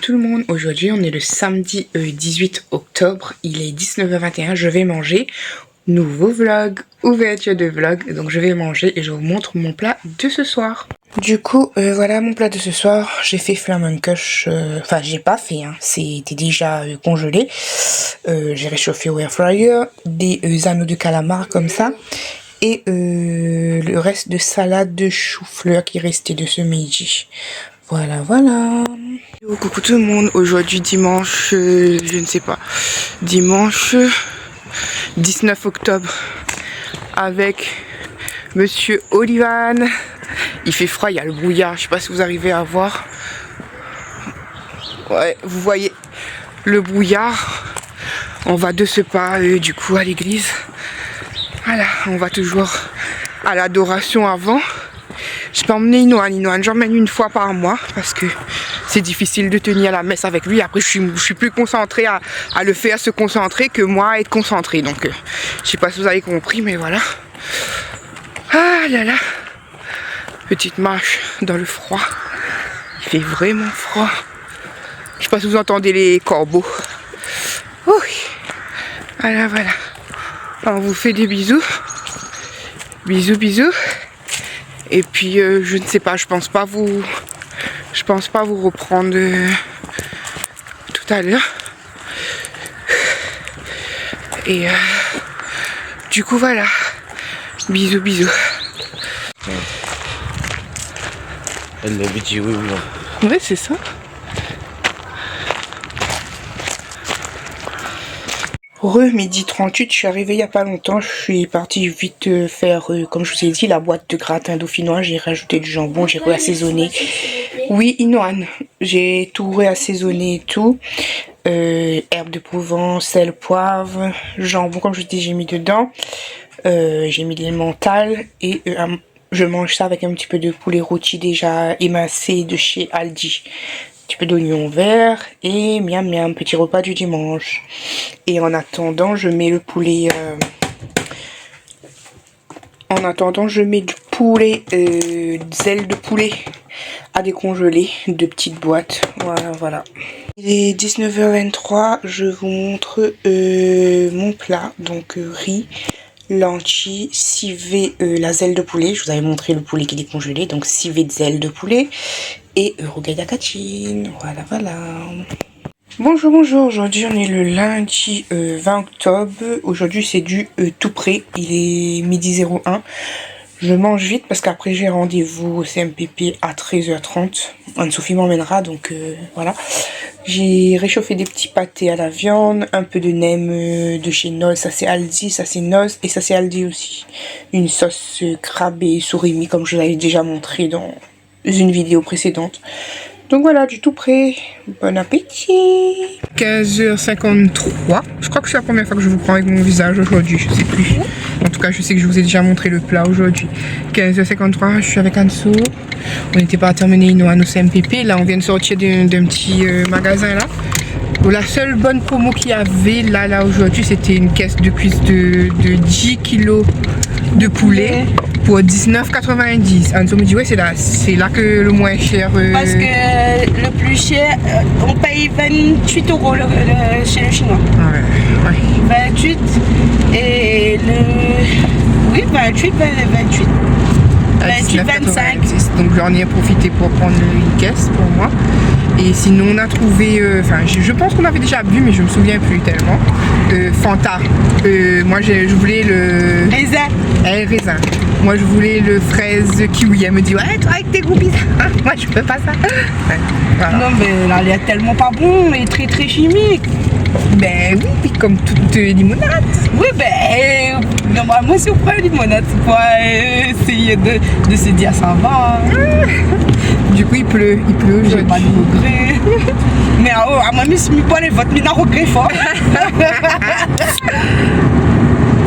tout le monde, aujourd'hui on est le samedi 18 octobre, il est 19h21, je vais manger, nouveau vlog, ouverture de vlog, donc je vais manger et je vous montre mon plat de ce soir. Du coup, voilà mon plat de ce soir, j'ai fait flamencush, enfin j'ai pas fait, hein, c'était déjà congelé, j'ai réchauffé au air fryer, des anneaux de calamar comme ça, et le reste de salade de chou-fleur qui restait de ce midi. Voilà, voilà. Coucou tout le monde, aujourd'hui dimanche, je ne sais pas, dimanche 19 octobre avec Monsieur Olivan. Il fait froid, il y a le brouillard, je sais pas si vous arrivez à voir. Ouais, vous voyez le brouillard. On va de ce pas du coup à l'église. Voilà, on va toujours à l'adoration avant. Je peux emmener Inoan, j'emmène une fois par mois parce que c'est difficile de tenir la messe avec lui. Après, je suis plus concentrée à le faire se concentrer que moi à être concentrée. Donc, je sais pas si vous avez compris, mais voilà. Ah là là. Petite marche dans le froid. Il fait vraiment froid. Je sais pas si vous entendez les corbeaux. Oui. Voilà, voilà. On vous fait des bisous. Bisous, bisous. Et puis je ne sais pas, je pense pas vous reprendre tout à l'heure. Et du coup voilà, bisous bisous. Elle l'a dit oui. Ouais, c'est ça. Midi 38, je suis arrivée il n'y a pas longtemps, je suis partie vite faire, comme je vous ai dit, la boîte de gratin dauphinois, j'ai rajouté du jambon, j'ai réassaisonné. Oui, Inoan, j'ai tout réassaisonné et tout, herbes de Provence, sel, poivre, jambon, comme je vous dis, j'ai mis dedans, j'ai mis de l'emmental et je mange ça avec un petit peu de poulet rôti déjà émincé de chez Aldi. Un petit peu d'oignon vert et miam miam, petit repas du dimanche. Et en attendant, je mets le poulet. En attendant, je mets du poulet, des ailes de poulet à décongeler, de petites boîtes. Voilà, voilà. Il est 19h23, je vous montre mon plat. Donc riz, lentilles, civet, la zèle de poulet. Je vous avais montré le poulet qui est décongelé, donc civet de zèle de poulet. Et rougail d'acatine, voilà, voilà. Bonjour, bonjour, aujourd'hui on est le lundi 20 octobre. Aujourd'hui c'est du tout prêt, il est midi 01. Je mange vite parce qu'après j'ai rendez-vous au CMPP à 13h30. Anne-Sophie m'emmènera, donc voilà. J'ai réchauffé des petits pâtés à la viande, un peu de nem de chez Noz, ça c'est Aldi, ça c'est Noz et ça c'est Aldi aussi. Une sauce crabe et surimi comme je l'avais déjà montré dans une vidéo précédente. Donc voilà, du tout prêt. Bon appétit. 15h53. Je crois que c'est la première fois que je vous prends avec mon visage aujourd'hui, je sais plus. En tout cas, je sais que je vous ai déjà montré le plat aujourd'hui. 15h53, je suis avec Anso. On n'était pas terminé Inoan au CMPP. Là, on vient de sortir d'un petit magasin là. Bon, la seule bonne promo qu'il y avait là aujourd'hui, c'était une caisse de cuisse de 10 kg de poulet pour 19,90. Anso me dit ouais, c'est là que le moins cher. Parce que le plus cher, on paye 28 € chez le chinois. Ouais. 28 et le. Oui, 28. 25. Donc j'en ai profité pour prendre une caisse pour moi. Et sinon on a trouvé, enfin je pense qu'on avait déjà bu mais je me souviens plus tellement. Fanta. Moi je voulais le Raisin. Raisin. Moi je voulais le fraise kiwi. Elle me dit ouais toi avec tes groupies. Moi je peux pas ça. Ouais, voilà. Non mais là il est tellement pas bon et très très chimique. Ben oui, comme toute limonade. Oui ben normalement si on prend une limonade c'est pour essayer de se dire ça va. Du coup il pleut j'ai pas de regret. Mais à moi je me prends les votes mais n'a regret fort.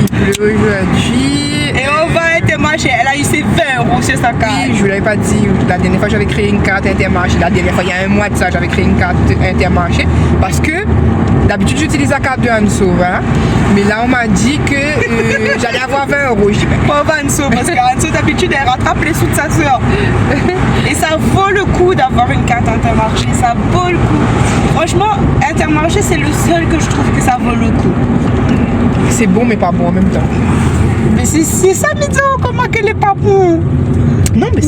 Il pleut aujourd'hui. Et on va être marché, elle a eu ses 20 € monsieur sa carte. Oui, je vous l'avais pas dit. La dernière fois, j'avais créé une carte Intermarché. La dernière fois, il y a un mois de ça, j'avais créé une carte Intermarché. Parce que d'habitude, j'utilise la carte de Anso. Hein? Mais là, on m'a dit que j'allais avoir 20 euros. Je dis, ben, Pauvre Anso, parce qu'Anso d'habitude elle rattrape les sous de sa soeur. Et ça vaut le coup d'avoir une carte Intermarché, ça vaut le coup. Franchement, Intermarché c'est le seul que je trouve que ça vaut le coup. c'est bon, mais pas bon en même temps. Mais c'est ça, Mizo, comment qu'elle est pas bon? Non, mais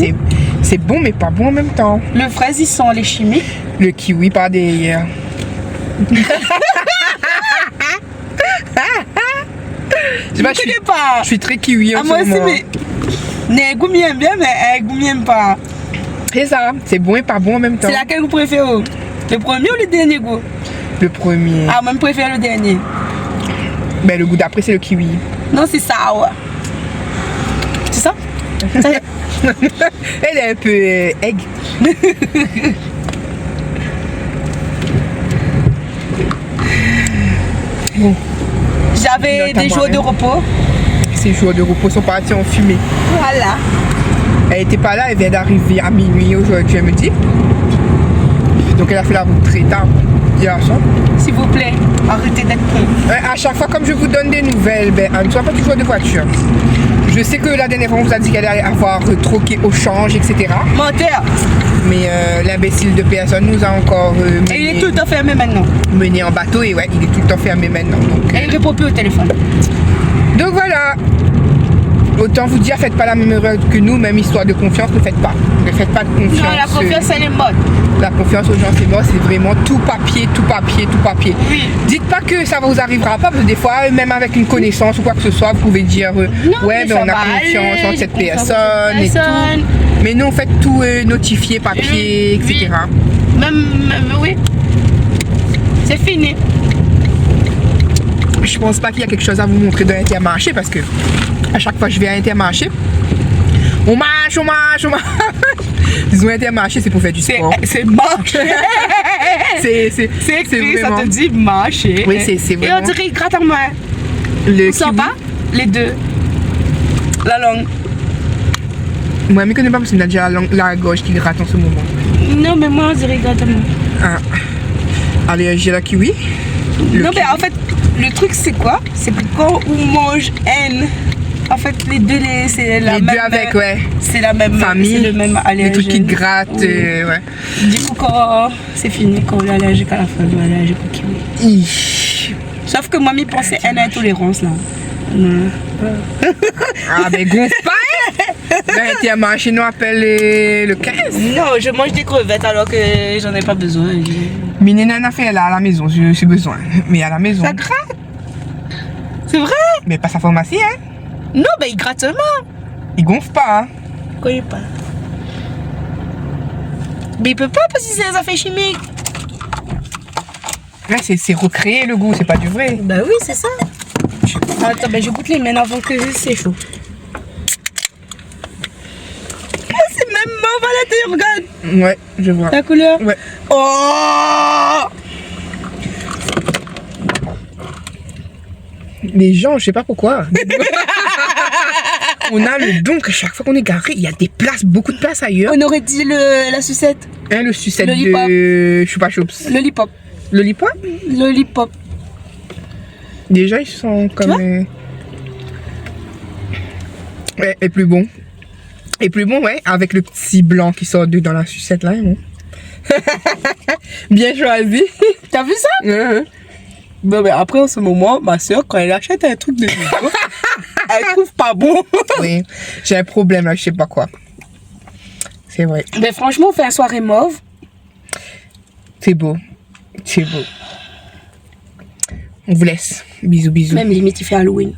c'est bon, mais pas bon en même temps. Le fraise, ils sont les chimiques. Le kiwi par derrière. Je ne connais pas. Je suis très kiwi en Ah, ce moi aussi, moment. mais. Ne goût aime bien, mais goût aime pas. C'est ça, c'est bon et pas bon en même temps. C'est laquelle vous préférez? Le premier ou le dernier goût? Le premier. Ah, moi, je préfère le dernier. Ben, le goût d'après, c'est le kiwi. Non, c'est ça, ouais. C'est ça? Elle est un peu egg. Bon, J'avais des jours de repos. ces jours de repos sont partis en fumée. Voilà. Elle était pas là, elle vient d'arriver à minuit aujourd'hui, elle me dit. Donc elle a fait la route très tard hier soir. S'il vous plaît, arrêtez d'être con. À chaque fois, comme je vous donne des nouvelles, ben, ne sois pas toujours de voiture. Je sais que la dernière fois, on vous a dit qu'elle allait avoir troqué au change, etc. Menteur. Mais l'imbécile de personne nous a encore Et il est tout le temps fermé maintenant. mené en bateau et ouais, il est tout le temps fermé maintenant. Et il répond plus au téléphone. Donc voilà. Autant vous dire, faites pas la même erreur que nous, même histoire de confiance, ne faites pas. Ne faites pas de confiance. Non, la confiance, elle est morte. La confiance aux gens, c'est mort, c'est vraiment tout papier, tout papier, tout papier. Oui. Dites pas que ça vous arrivera pas, parce que des fois, même avec une connaissance ou quoi que ce soit, vous pouvez dire ouais, mais ben, ça on a va confiance aller, en cette j'ai confiance en personne cette et personne. tout. Mais non, faites tout notifier, papier, Oui, etc. Même, oui. C'est fini. Je pense pas qu'il y a quelque chose à vous montrer de l'Intermarché, parce que à chaque fois que je vais à Intermarché, on marche. Disons Intermarché, c'est pour faire du sport. C'est marche. C'est écrit, ça vraiment- te dit marcher. Oui, c'est Et vraiment- on dirait, il gratte en main. Le On sent kiwi. pas les deux. La langue. Moi, je ne connais pas parce qu'il a déjà la gorge qui gratte en ce moment. Non, mais moi, on dirait, il gratte en main. Ah. Allergie à la kiwi. Le Non, mais kiwi. en fait, le truc, c'est quoi? C'est que quand on mange N, en fait, les deux, c'est la Les même. deux avec, ouais. C'est la même Famille. C'est le même Les allergène. trucs qui grattent, Oui. ouais. Du coup, quand c'est fini, quand on est allergique à la fraise, on est allergique au kiwi. Ih. Sauf que moi, je pensais N intolérance, là. Ah, mais gonfle pas, hein. L'Intermarché nous appelle le 15. Non, je mange des crevettes alors que j'en ai pas besoin. Mais Nena n'a fait là à la maison, j'ai besoin. Mais à la maison. Ça gratte. C'est vrai? Mais pas sa pharmacie, hein. Non, mais il gratte seulement. Il gonfle pas, hein. Je connais pas. Mais il peut pas parce que c'est des affaires chimiques. Là, c'est recréer le goût, c'est pas du vrai. Bah oui, c'est ça. Attends, ben je goûte les miennes avant que c'est chaud. Ah, c'est même mauve à l'intérieur, regarde. Ouais, je vois. La couleur. Ouais. Oh! Les gens, je sais pas pourquoi. On a le don que chaque fois qu'on est garé, il y a des places, beaucoup de places ailleurs. On aurait dit la sucette. Hein, le sucette Lollipop. de Choupa Choups. Lollipop. Lollipop. Lollipop. Déjà, ils sont comme... Ouais, et plus bon. Et plus bon, ouais, avec le petit blanc qui sort dans la sucette là. Bon. Bien choisi. T'as vu ça? Bon, mais après, en ce moment, ma soeur, quand elle achète un truc de nouveau, elle trouve pas bon. Oui, j'ai un problème là, je sais pas quoi. C'est vrai. Mais franchement, on fait un soirée mauve. C'est beau. C'est beau. On vous laisse. Bisous, bisous. Même limite, il fait Halloween.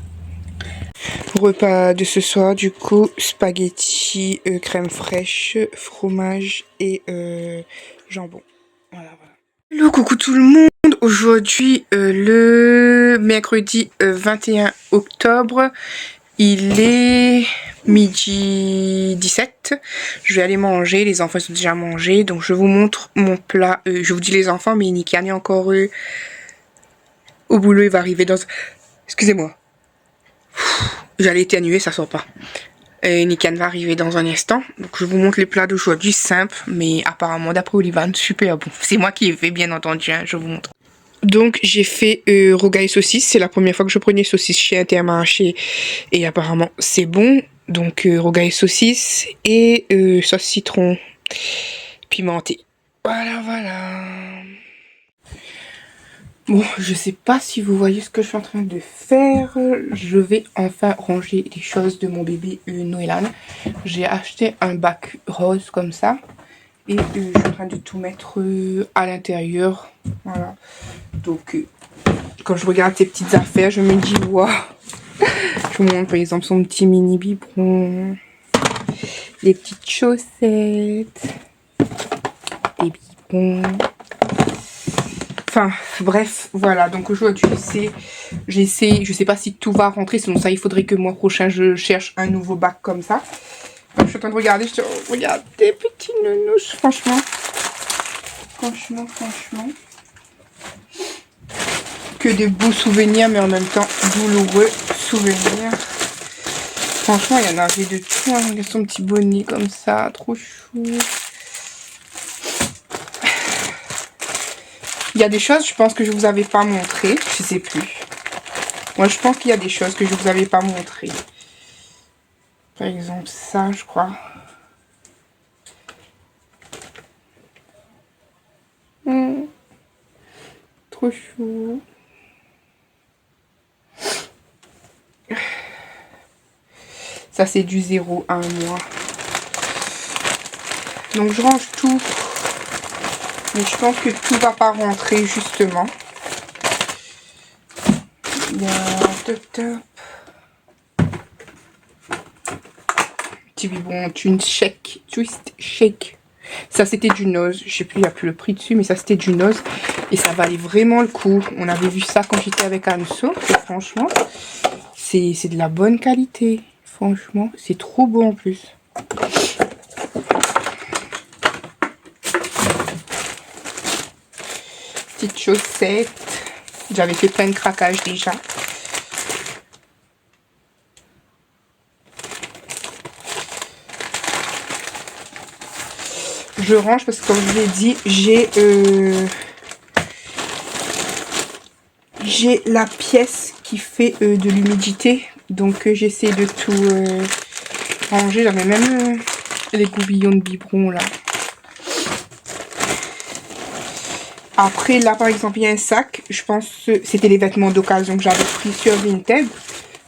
Repas de ce soir, du coup, spaghetti, crème fraîche, fromage et jambon. Voilà, voilà. Hello, coucou tout le monde. Aujourd'hui, le mercredi 21 octobre, il est midi 17. Je vais aller manger. Les enfants sont déjà mangés. Donc, je vous montre mon plat. Je vous dis les enfants, mais Nikian est encore au boulot. Il va arriver dans... Excusez-moi. J'allais éternuer, ça sort pas. Nikan va arriver dans un instant. Donc je vous montre les plats d'aujourd'hui, simples, mais apparemment d'après Olivan, super bon. C'est moi qui ai fait, bien entendu, hein, je vous montre. Donc j'ai fait rogaille saucisse. C'est la première fois que je prenais saucisse chez Intermarché. Et apparemment c'est bon. Donc rogaille saucisse et sauce citron pimentée. Voilà, voilà. Bon, je sais pas si vous voyez ce que je suis en train de faire. Je vais enfin ranger les choses de mon bébé Noëlan. J'ai acheté un bac rose comme ça. Et je suis en train de tout mettre à l'intérieur. Voilà. Donc, quand je regarde ces petites affaires, je me dis, waouh. Je vous montre par exemple son petit mini biberon. Les petites chaussettes. Les biberons. Enfin, bref, voilà. Donc aujourd'hui, j'essaie, je sais pas si tout va rentrer. Sinon ça, il faudrait que le mois prochain, je cherche un nouveau bac comme ça. Donc, je suis en train de regarder. Je dis, oh, regarde, des petits nounous, franchement. Franchement. Que de beaux souvenirs, mais en même temps, douloureux souvenirs. Franchement, il y en avait de tout. Hein. Regarde son petit bonnet comme ça, trop chou. Il y a des choses, je pense que je vous avais pas montré. Je sais plus. Moi, je pense qu'il y a des choses que je vous avais pas montré. Par exemple, ça, je crois. Trop chou. Ça, c'est du 0 à 1 mois. Donc, je range tout. Mais je pense que tout va pas rentrer, justement. Il y a top. Petit biberon, twist shake. Ça, c'était du Nose. Je sais plus, il n'y a plus le prix dessus, mais ça, c'était du Nose. Et ça valait vraiment le coup. On avait vu ça quand j'étais avec Anso. Et franchement, c'est de la bonne qualité. Franchement, c'est trop beau en plus. Petites chaussettes. J'avais fait plein de craquages déjà. Je range parce que comme je vous l'ai dit, j'ai la pièce qui fait de l'humidité. Donc j'essaie de tout ranger. J'avais même les goubillons de biberon là. Après là par exemple il y a un sac. Je pense que c'était les vêtements d'occasion que j'avais pris sur Vinted. Vous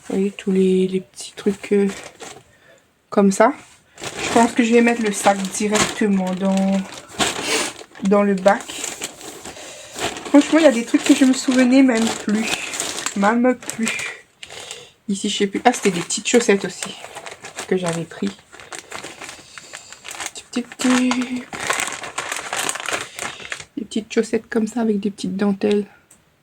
voyez tous les petits trucs comme ça. Je pense que je vais mettre le sac directement dans le bac. Franchement, il y a des trucs que je me souvenais même plus. Ici, je sais plus. Ah, c'était des petites chaussettes aussi que j'avais pris. Des petites chaussettes comme ça avec des petites dentelles.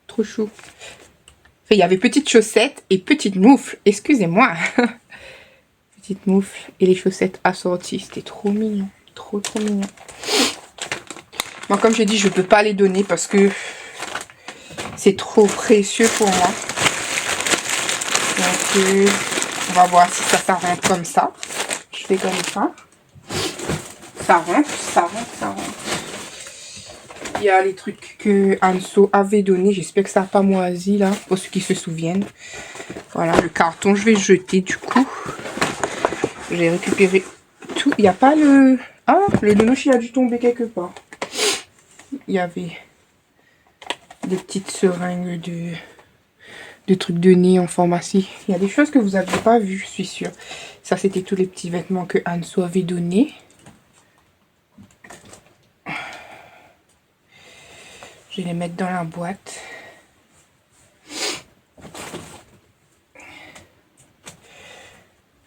Trop chou. Enfin, il y avait petites chaussettes et petites moufles. Excusez-moi. Petite moufle et les chaussettes assorties. C'était trop mignon. Trop mignon. Bon, comme j'ai dit, je ne peux pas les donner parce que c'est trop précieux pour moi. Donc, on va voir si ça rentre comme ça. Je fais comme ça. Ça rentre. Il y a les trucs que Anso avait donné. J'espère que ça n'a pas moisi là, pour ceux qui se souviennent. Voilà, le carton, je vais jeter du coup. J'ai récupéré tout. Il n'y a pas le... Ah, le nounours, il a dû tomber quelque part. Il y avait des petites seringues de trucs de nez en pharmacie. Il y a des choses que vous n'aviez pas vues, je suis sûre. Ça, c'était tous les petits vêtements que Anso avait donnés. Je vais les mettre dans la boîte.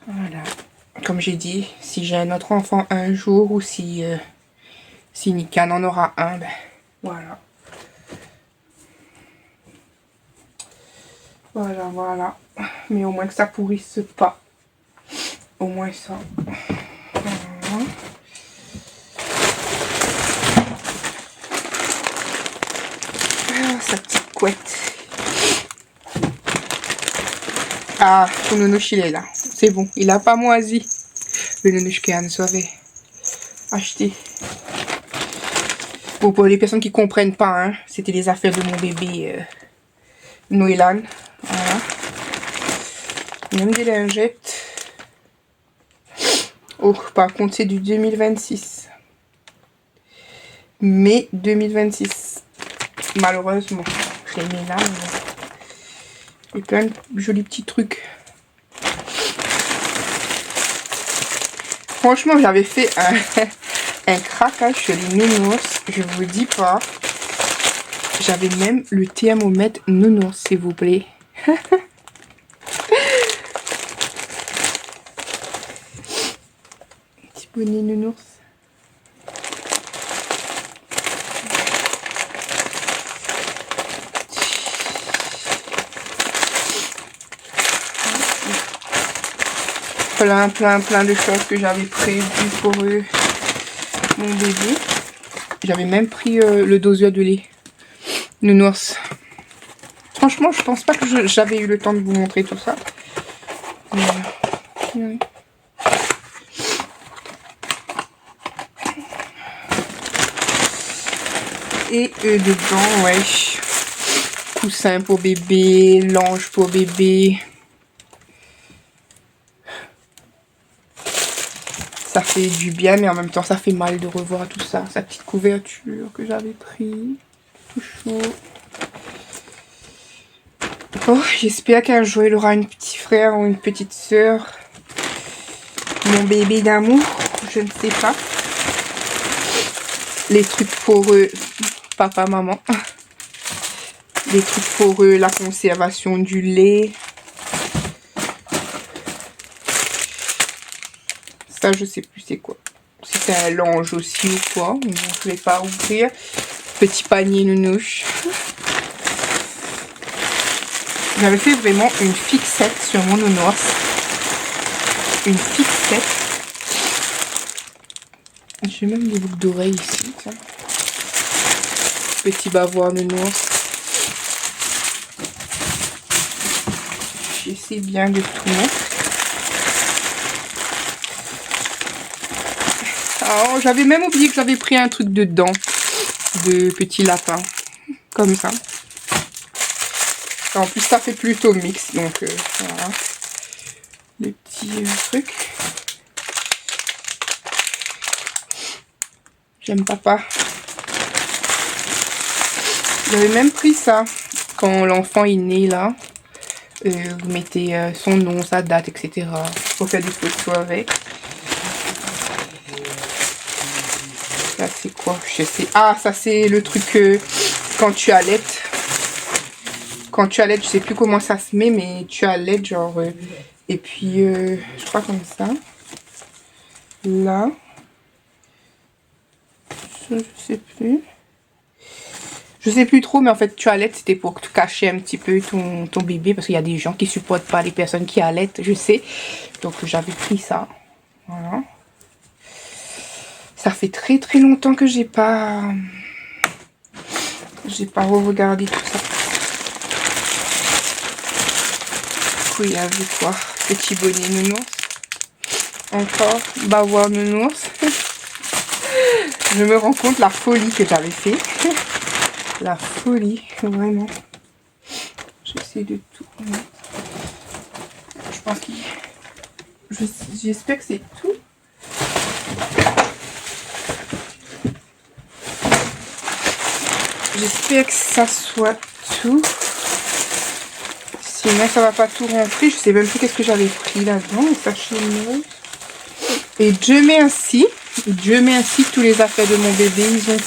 Voilà. Comme j'ai dit, si j'ai un autre enfant un jour ou si Nikan en aura un, ben voilà. Voilà. Mais au moins que ça pourrisse pas. Au moins ça. Voilà. Ah, sa petite couette. Ah, ton nounours il est là. C'est bon, il a pas moisi. Le nounouche que Anne avait acheté. Bon, pour les personnes qui comprennent pas, hein, c'était les affaires de mon bébé Noélan. Voilà. Même des lingettes. Oh, par contre, c'est du 2026. Mai 2026. Malheureusement. Je les mets là. Et plein de jolis petits trucs. Franchement, j'avais fait un craquage sur les nounours. Je vous dis pas. J'avais même le thermomètre nounours, s'il vous plaît. Petit bonnet nounours. Plein de choses que j'avais prévues pour mon bébé. J'avais même pris le doseur de lait nounours. Franchement, je pense pas que j'avais eu le temps de vous montrer tout ça. Oui. Et dedans, ouais, coussin pour bébé, linge pour bébé. Ça fait du bien, mais en même temps, ça fait mal de revoir tout ça. Sa petite couverture que j'avais pris. Tout chaud. Oh, j'espère qu'un jour, il aura un petit frère ou une petite soeur. Mon bébé d'amour, je ne sais pas. Les trucs pour papa, maman. Les trucs pour la conservation du lait. Ça, je sais plus c'est quoi. Si c'est un linge aussi ou quoi. Bon, je vais pas ouvrir. Petit panier nounouche. J'avais fait vraiment une fixette sur mon nounours. Une fixette. J'ai même des boucles d'oreilles ici. Tiens. Petit bavoir nounours. J'essaie bien de tout mettre. Oh, j'avais même oublié que j'avais pris un truc dedans. De petits lapins. Comme ça. En plus, ça fait plutôt mix. Donc, voilà. Les petits trucs. J'aime papa. J'avais même pris ça. Quand l'enfant est né, là. Vous mettez son nom, sa date, etc. Pour faire des photos avec. Ça, c'est quoi? Je sais. Ah, ça, c'est le truc quand tu allaites. Quand tu allaites, je sais plus comment ça se met, mais tu allaites, genre... et puis, je crois comme ça. Là. Ça, je sais plus. Je sais plus trop, mais en fait, tu allaites, c'était pour te cacher un petit peu ton bébé. Parce qu'il y a des gens qui supportent pas les personnes qui allaitent, je sais. Donc, j'avais pris ça. Voilà. Ça fait très très longtemps que j'ai pas re-regardé tout ça. Il y avait quoi? Petit bonnet nounours. Encore bavoir nounours. Je me rends compte la folie que j'avais fait. La folie, vraiment. J'essaie de tout. Je pense qu'il... J'espère que c'est tout. J'espère que ça soit tout. Sinon, ça va pas tout rentrer. Je sais même plus qu'est-ce que j'avais pris là-dedans. Et Dieu merci. Dieu merci que tous les affaires de mon bébé, ils ont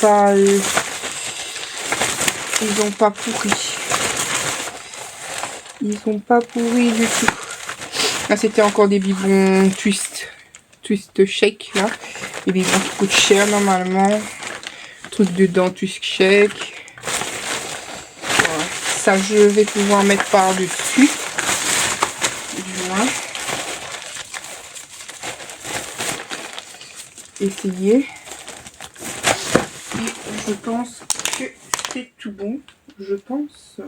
pas pourri. Ils ont pas pourri du tout. Là, c'était encore des biberons twist shake, là. Des biberons qui coûtent cher, normalement. Truc dedans, twist shake. Voilà. Ça, je vais pouvoir mettre par-dessus. Du moins. Essayer. Et je pense que c'est tout bon. Je pense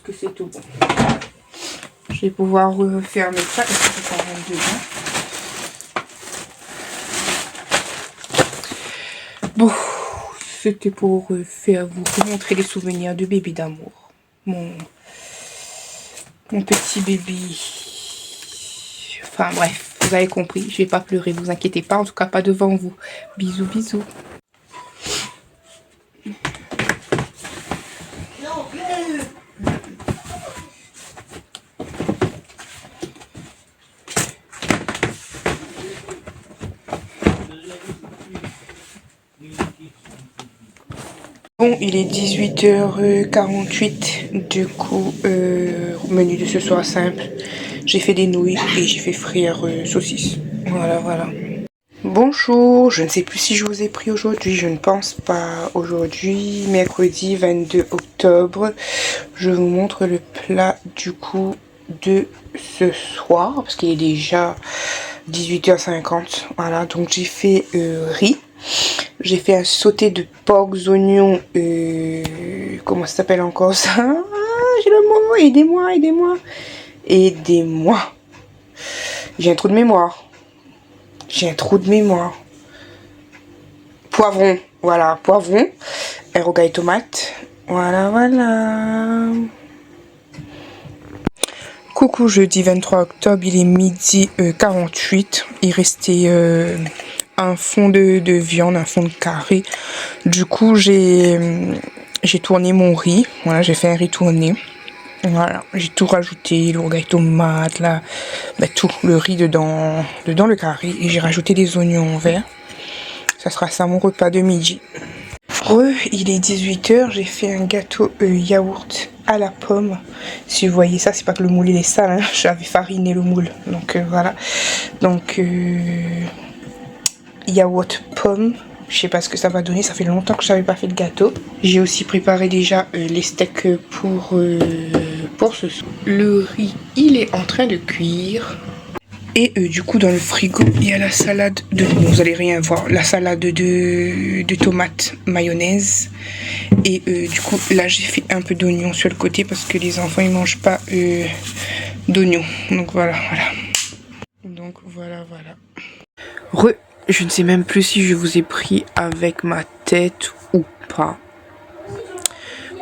que c'est tout bon. Je Je vais pouvoir refermer ça et ça fait quand même dedans. Bon, c'était pour vous montrer les souvenirs de bébé d'amour. Mon petit bébé. Enfin bref, vous avez compris, je vais pas pleurer, vous inquiétez pas, en tout cas pas devant vous. Bisous, bisous. Bon, il est 18h48, du coup, menu de ce soir simple. J'ai fait des nouilles et j'ai fait frire saucisses. Voilà, voilà. Bonjour, je ne sais plus si je vous ai pris aujourd'hui, je ne pense pas. Aujourd'hui, mercredi 22 octobre, je vous montre le plat du coup de ce soir, parce qu'il est déjà 18h50. Voilà, donc j'ai fait riz. J'ai fait un sauté de porcs, oignons, comment ça s'appelle encore ça? Ah, j'ai le mot, aidez-moi, aidez-moi. Aidez-moi. J'ai un trou de mémoire. J'ai un trou de mémoire. Poivron, voilà, poivron. Rogaille et tomate. Voilà, voilà. Coucou, jeudi 23 octobre, il est midi 48. Il restait un fond de viande, un fond de carré. Du coup, j'ai tourné mon riz. Voilà, j'ai fait un riz tourné. Voilà, j'ai tout rajouté, le rogaille tomate, là, bah, tout, le riz dedans le carré. Et j'ai rajouté des oignons verts. Ça sera ça mon repas de midi. Il est 18h, j'ai fait un gâteau yaourt à la pomme. Si vous voyez ça, c'est pas que le moule il est sale, hein. J'avais fariné le moule. Donc voilà. Donc yaourt pomme. Je sais pas ce que ça va donner, ça fait longtemps que j'avais pas fait de gâteau. J'ai aussi préparé déjà les steaks pour ce soir. Le riz, il est en train de cuire. Et du coup dans le frigo, il y a la salade de... Bon, vous allez rien voir. La salade de tomates mayonnaise. Et du coup là j'ai fait un peu d'oignon sur le côté parce que les enfants ils mangent pas d'oignon. Donc voilà, voilà. Donc voilà, voilà. Je ne sais même plus si je vous ai pris avec ma tête ou pas.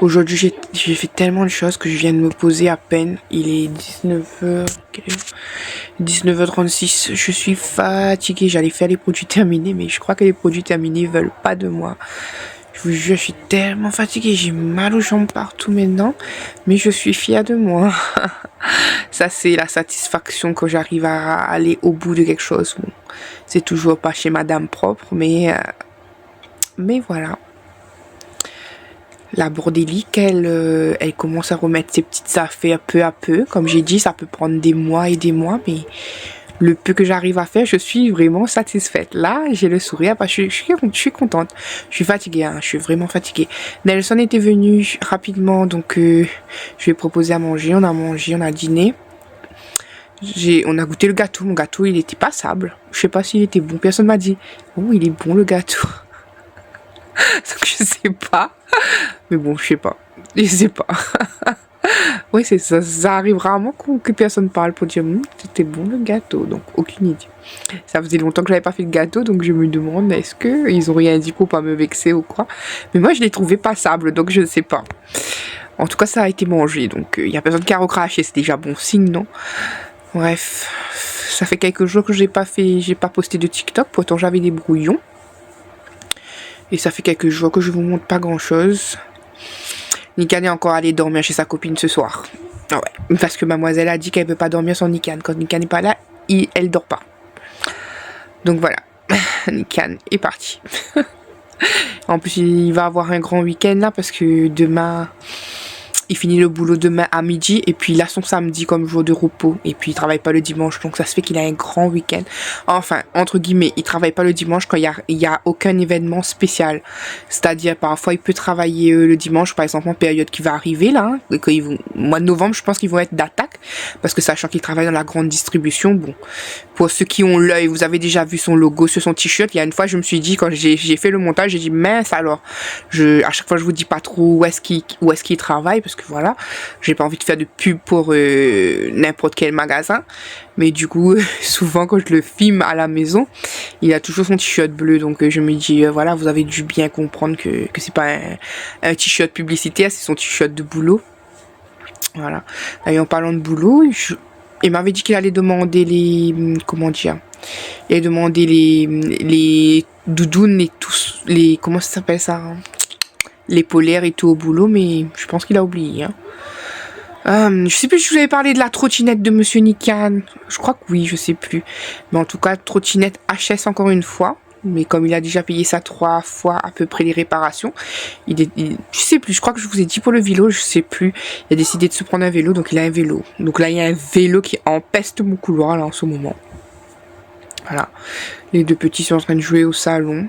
Aujourd'hui, j'ai fait tellement de choses que je viens de me poser à peine. Il est 19h36. Je suis fatiguée. J'allais faire les produits terminés, mais je crois que les produits terminés veulent pas de moi. Je vous jure, je suis tellement fatiguée. J'ai mal aux jambes partout maintenant, mais je suis fière de moi. Ça, c'est la satisfaction quand j'arrive à aller au bout de quelque chose. Bon, c'est toujours pas chez Madame Propre, mais voilà. La bordélique, elle commence à remettre ses petites affaires peu à peu. Comme j'ai dit, ça peut prendre des mois et des mois, mais le peu que j'arrive à faire, je suis vraiment satisfaite. Là, j'ai le sourire parce que je suis contente. Je suis fatiguée, hein, je suis vraiment fatiguée. Nelson était venu rapidement, donc je lui ai proposé à manger. On a mangé, on a dîné. On a goûté le gâteau. Mon gâteau, il était passable. Je sais pas s'il était bon. Personne m'a dit, oh, il est bon le gâteau. Donc je sais pas. Mais bon, je sais pas. Je sais pas. Oui, c'est ça. Ça arrive rarement que personne parle pour dire c'était bon le gâteau. Donc aucune idée. Ça faisait longtemps que j'avais pas fait de gâteau, donc je me demande est-ce que ils ont rien dit pour pas me vexer ou quoi. Mais moi je l'ai trouvé passable, donc je ne sais pas. En tout cas, ça a été mangé, donc il y a personne qui a recraché. C'est déjà bon signe, non? Bref, ça fait quelques jours que j'ai pas posté de TikTok. Pourtant j'avais des brouillons. Et ça fait quelques jours que je vous montre pas grand chose. Nikan est encore allé dormir chez sa copine ce soir. Ah ouais, parce que mademoiselle a dit qu'elle peut pas dormir sans Nikan. Quand Nikan n'est pas là, elle dort pas. Donc voilà, Nikan est parti. En plus, il va avoir un grand week-end là parce que demain, il finit le boulot demain à midi et puis il a son samedi comme jour de repos et puis il travaille pas le dimanche, donc ça se fait qu'il a un grand week-end. Enfin, entre guillemets, il travaille pas le dimanche quand il y a aucun événement spécial. C'est-à-dire parfois il peut travailler le dimanche, par exemple en période qui va arriver là, hein, mois de novembre, je pense qu'ils vont être d'attaque parce que sachant qu'il travaille dans la grande distribution, bon, pour ceux qui ont l'œil, vous avez déjà vu son logo sur son t-shirt. Il y a une fois, je me suis dit quand j'ai fait le montage, j'ai dit mince alors, à chaque fois je vous dis pas trop où est-ce qu'il travaille parce que que voilà, j'ai pas envie de faire de pub pour n'importe quel magasin. Mais du coup, souvent quand je le filme à la maison, il a toujours son t-shirt bleu. Donc je me dis, voilà, vous avez dû bien comprendre que c'est pas un t-shirt publicitaire, c'est son t-shirt de boulot. Voilà. Et en parlant de boulot, il m'avait dit qu'il allait demander les... Comment dire? Il allait demander les doudounes et tous... Les... Comment ça s'appelle ça, hein? Les polaires et tout au boulot, mais je pense qu'il a oublié. Hein. Je sais plus si je vous avais parlé de la trottinette de Monsieur Nikan. Je crois que oui, je sais plus. Mais en tout cas, trottinette HS encore une fois. Mais comme il a déjà payé ça 3 fois à peu près les réparations, je sais plus, je crois que je vous ai dit pour le vélo, je sais plus. Il a décidé de se prendre un vélo, donc il a un vélo. Donc là, il y a un vélo qui empeste mon couloir là en ce moment. Voilà. Les deux petits sont en train de jouer au salon.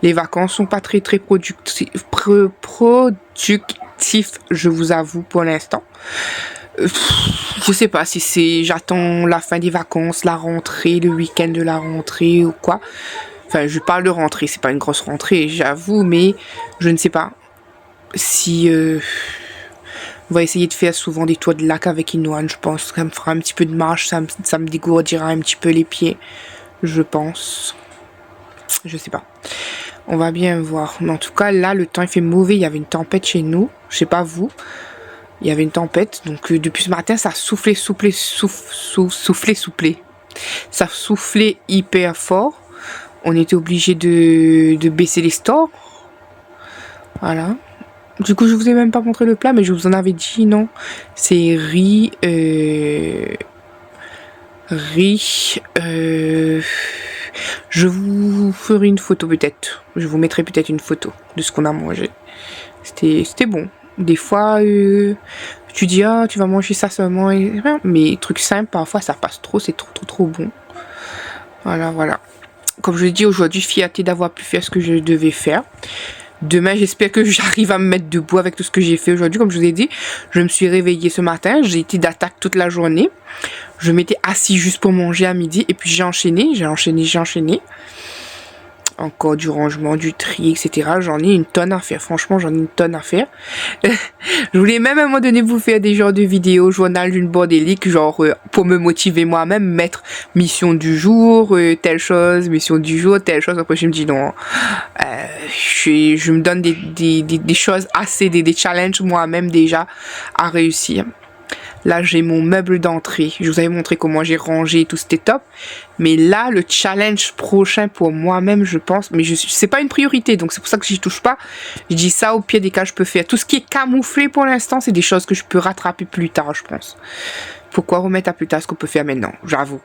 Les vacances sont pas très productifs, je vous avoue, pour l'instant. Je sais pas si j'attends la fin des vacances, la rentrée, le week-end de la rentrée ou quoi. Enfin, je parle de rentrée, c'est pas une grosse rentrée, j'avoue, mais je ne sais pas si on va essayer de faire souvent des toits de lac avec Inoan. Je pense que ça me fera un petit peu de marche, ça me dégourdira un petit peu les pieds, je pense. Je sais pas. On va bien voir. Mais en tout cas, là, le temps il fait mauvais. Il y avait une tempête chez nous. Je sais pas vous. Il y avait une tempête. Donc, depuis ce matin, ça soufflait, soufflait. Ça soufflait hyper fort. On était obligé de baisser les stores. Voilà. Du coup, je vous ai même pas montré le plat, mais je vous en avais dit, non. C'est riz. Je vous ferai une photo peut-être. Je vous mettrai peut-être une photo de ce qu'on a mangé. C'était bon. Des fois, tu dis, ah, tu vas manger ça seulement. Mais trucs simples, parfois, ça passe trop. C'est trop bon. Voilà. Comme je l'ai dit aujourd'hui, fierté d'avoir pu faire ce que je devais faire. Demain, j'espère que j'arrive à me mettre debout avec tout ce que j'ai fait aujourd'hui. Comme je vous ai dit, je me suis réveillée ce matin. J'ai été d'attaque toute la journée. Je m'étais assis juste pour manger à midi. Et puis j'ai enchaîné. Encore du rangement, du tri, etc. J'en ai une tonne à faire. Franchement, j'en ai une tonne à faire. Je voulais même à un moment donné vous faire des genres de vidéos, journal d'une bordélique, genre pour me motiver moi-même, mettre mission du jour, telle chose, mission du jour, telle chose. Après, je me dis non. Je me donne des choses assez, des challenges moi-même déjà à réussir. Là, j'ai mon meuble d'entrée. Je vous avais montré comment j'ai rangé et tout, c'était top. Mais là, le challenge prochain pour moi-même, je pense, mais c'est pas une priorité, donc c'est pour ça que j'y touche pas. Je dis ça au pied des cas, je peux faire. Tout ce qui est camouflé pour l'instant, c'est des choses que je peux rattraper plus tard, je pense. Pourquoi remettre à plus tard ce qu'on peut faire maintenant, j'avoue.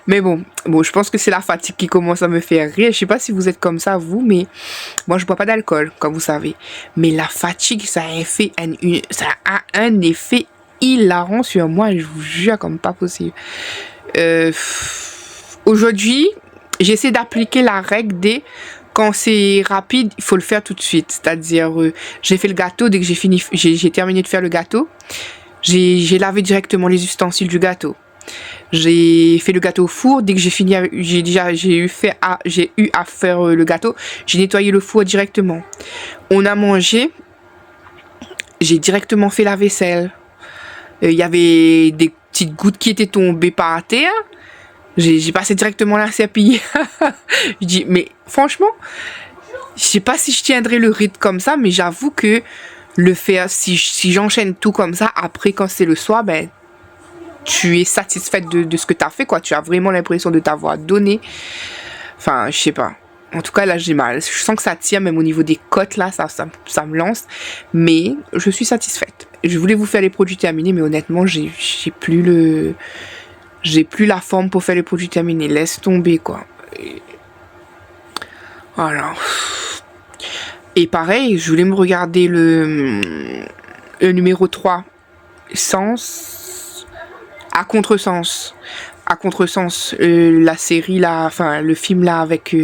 Mais bon, je pense que c'est la fatigue qui commence à me faire rire. Je sais pas si vous êtes comme ça, vous, mais moi, je bois pas d'alcool, comme vous savez. Mais la fatigue, ça a un effet hilarant sur moi, je vous jure, comme pas possible. Aujourd'hui, j'essaie d'appliquer la règle des... Quand c'est rapide, il faut le faire tout de suite. C'est-à-dire, j'ai fait le gâteau, dès que j'ai terminé de faire le gâteau, j'ai lavé directement les ustensiles du gâteau. J'ai fait le gâteau au four. Dès que j'ai fini, j'ai eu à faire le gâteau. J'ai nettoyé le four directement. On a mangé. J'ai directement fait la vaisselle. Il y avait des petites gouttes qui étaient tombées par terre. J'ai passé directement la serpillière. Je dis, mais franchement, je sais pas si je tiendrai le rythme comme ça, mais j'avoue que le faire, si j'enchaîne tout comme ça, après quand c'est le soir, ben tu es satisfaite de ce que tu as fait, quoi. Tu as vraiment l'impression de t'avoir donné. Enfin, je sais pas. En tout cas, là, j'ai mal. Je sens que ça tire, même au niveau des côtes, là, ça me lance. Mais je suis satisfaite. Je voulais vous faire les produits terminés, mais honnêtement, j'ai plus la forme pour faire les produits terminés. Laisse tomber, quoi. Voilà. Et pareil, je voulais me regarder le numéro 3, Sens, à contresens. À contresens, la série là, enfin le film là avec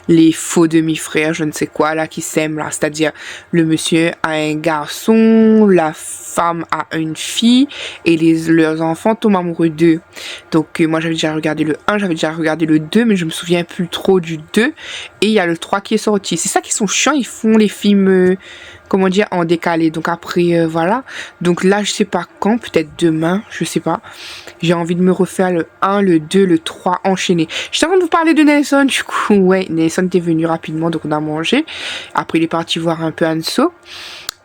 les faux demi-frères, je ne sais quoi là, qui s'aiment là. C'est-à-dire, le monsieur a un garçon, la femme a une fille et leurs enfants tombent amoureux d'eux. Donc moi j'avais déjà regardé le 1, j'avais déjà regardé le 2, mais je me souviens plus trop du 2. Et il y a le 3 qui est sorti. C'est ça qui sont chiants, ils font les films, comment dire, en décalé. Donc après, voilà. Donc là, je sais pas quand, peut-être demain, je sais pas. J'ai envie de me refaire le 1, le 2, le 3 enchaîné. J'étais en train de vous parler de Nelson, du coup, ouais, Nelson était venu rapidement, donc on a mangé. Après, il est parti voir un peu Anso.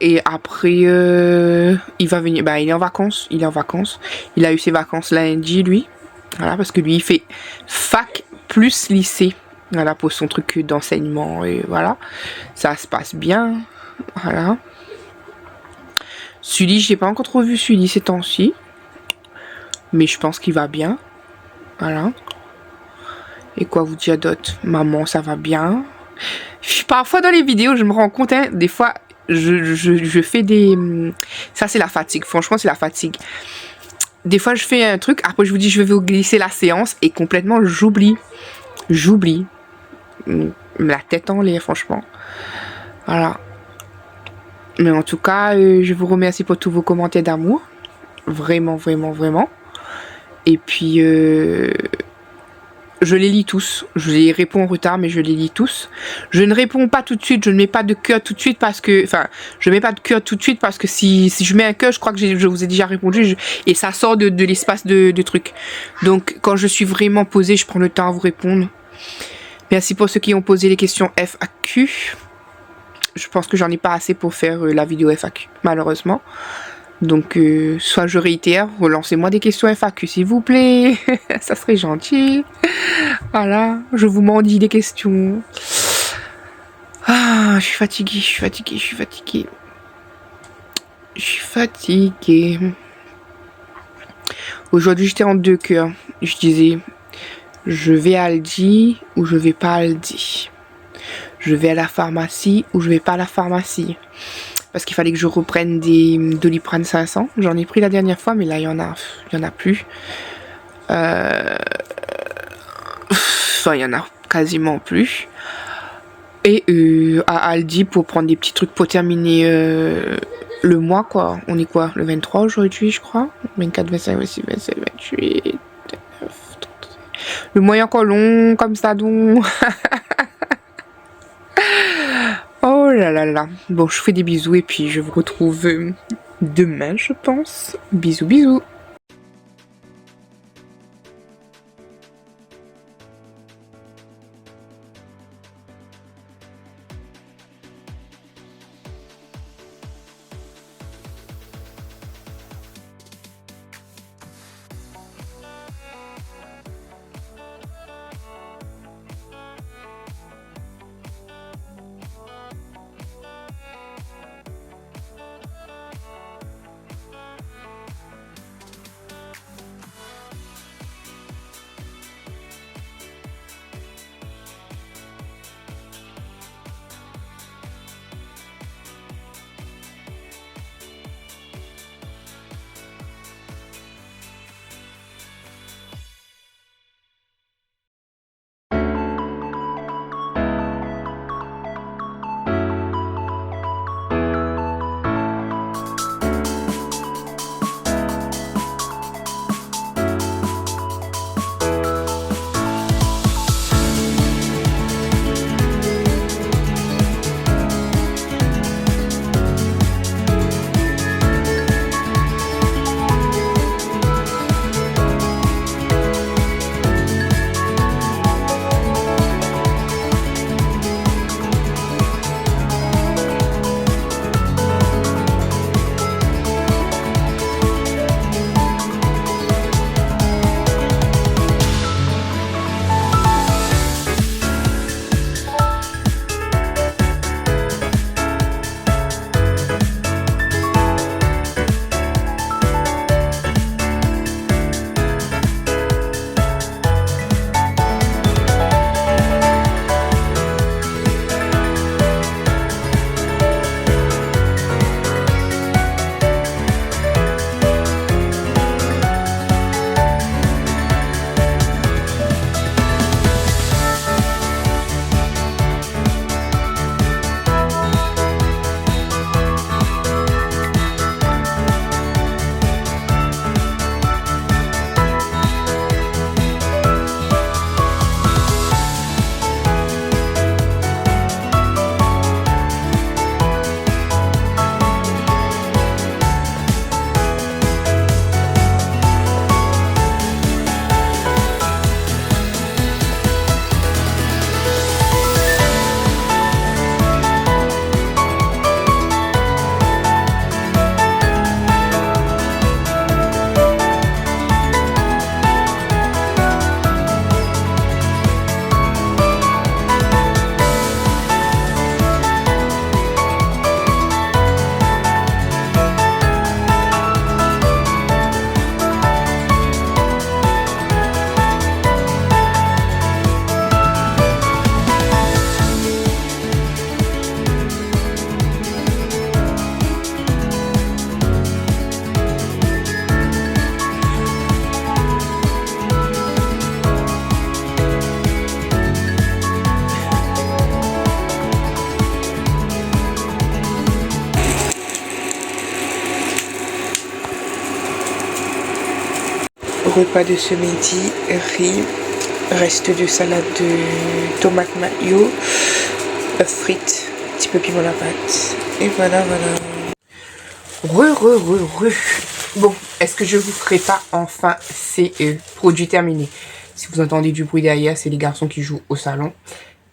Et après, il va venir, bah, il est en vacances, il a eu ses vacances lundi, lui. Voilà, parce que lui, il fait fac plus lycée. Voilà, pour son truc d'enseignement, et voilà. Ça se passe bien. Voilà. Sully, j'ai pas encore trop vu Sully ces temps-ci. Mais je pense qu'il va bien. Voilà. Et quoi vous dire d'autre? Maman, ça va bien. Parfois dans les vidéos, je me rends compte, hein, des fois, je fais des... Ça, c'est la fatigue. Franchement, c'est la fatigue. Des fois, je fais un truc. Après, je vous dis, je vais vous glisser la séance. Et complètement, j'oublie. J'oublie. La tête en l'air, franchement. Voilà. Mais en tout cas, je vous remercie pour tous vos commentaires d'amour. Vraiment, vraiment, vraiment. Et puis, je les lis tous. Je les réponds en retard, mais je les lis tous. Je ne réponds pas tout de suite. Je ne mets pas de cœur tout de suite parce que... Enfin, je mets pas de cœur tout de suite parce que si je mets un cœur, je crois que je vous ai déjà répondu. Et ça sort de l'espace de trucs. Donc, quand je suis vraiment posée, je prends le temps à vous répondre. Merci pour ceux qui ont posé les questions FAQ. Je pense que j'en ai pas assez pour faire la vidéo FAQ, malheureusement. Donc, soit je réitère, relancez-moi des questions FAQ, s'il vous plaît. Ça serait gentil. Voilà, je vous mendie des questions. Ah, je suis fatiguée, je suis fatiguée, je suis fatiguée. Je suis fatiguée. Aujourd'hui, j'étais en deux cœurs. Je disais, je vais à Aldi ou je vais pas à Aldi. Je vais à la pharmacie ou je vais pas à la pharmacie. Parce qu'il fallait que je reprenne des Doliprane 500. J'en ai pris la dernière fois, mais là, il y en a plus. Enfin, il y en a quasiment plus. Et à Aldi pour prendre des petits trucs pour terminer le mois, quoi. On est quoi? Le 23 aujourd'hui, je crois. 24, 25, 26, 27, 28... 29, 30. Le mois est encore long, comme ça, donc... Oh là là là. Bon, je vous fais des bisous et puis je vous retrouve demain, je pense. Bisous, bisous. repas de ce midi, riz, reste de salade de tomate mayo, œufs frites, un petit peu piment à la pâte. Et voilà, voilà. Bon, est-ce que je vous ferai pas enfin ces produits terminés? Si vous entendez du bruit derrière, c'est les garçons qui jouent au salon.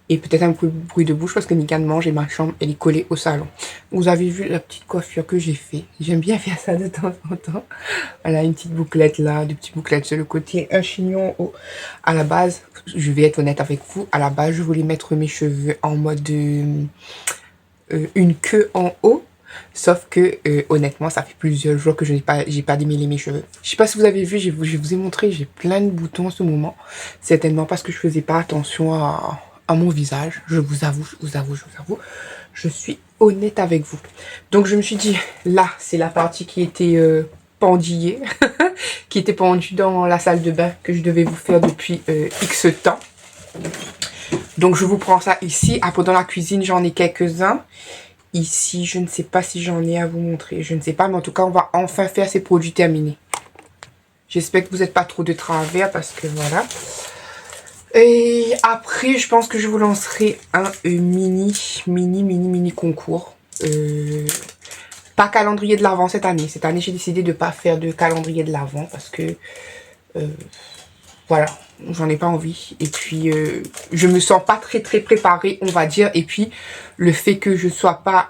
Et peut-être un peu de bruit de bouche parce que Nikan mange et ma chambre, elle est collée au salon. Vous avez vu la petite coiffure que j'ai fait. J'aime bien faire ça de temps en temps. Voilà, une petite bouclette là, deux petites bouclettes sur le côté, un chignon à la base. Je vais être honnête avec vous. À la base, je voulais mettre mes cheveux en mode une queue en haut. Sauf que honnêtement, ça fait plusieurs jours que j'ai pas démêlé mes cheveux. Je sais pas si vous avez vu, je vous ai montré, j'ai plein de boutons en ce moment. Certainement parce que je faisais pas attention à mon visage. Je vous avoue. Je suis honnête avec vous. Donc je me suis dit, là, c'est la partie qui était pendillée, qui était pendue dans la salle de bain que je devais vous faire depuis X temps. Donc je vous prends ça ici. Après dans la cuisine, j'en ai quelques-uns. Ici, je ne sais pas si j'en ai à vous montrer. Je ne sais pas, mais en tout cas, on va enfin faire ces produits terminés. J'espère que vous n'êtes pas trop de travers parce que voilà. Et après, je pense que je vous lancerai un mini concours. Pas calendrier de l'Avent cette année. Cette année, j'ai décidé de ne pas faire de calendrier de l'Avent parce que... voilà, j'en ai pas envie. Et puis, je me sens pas très préparée, on va dire. Et puis, le fait que je sois pas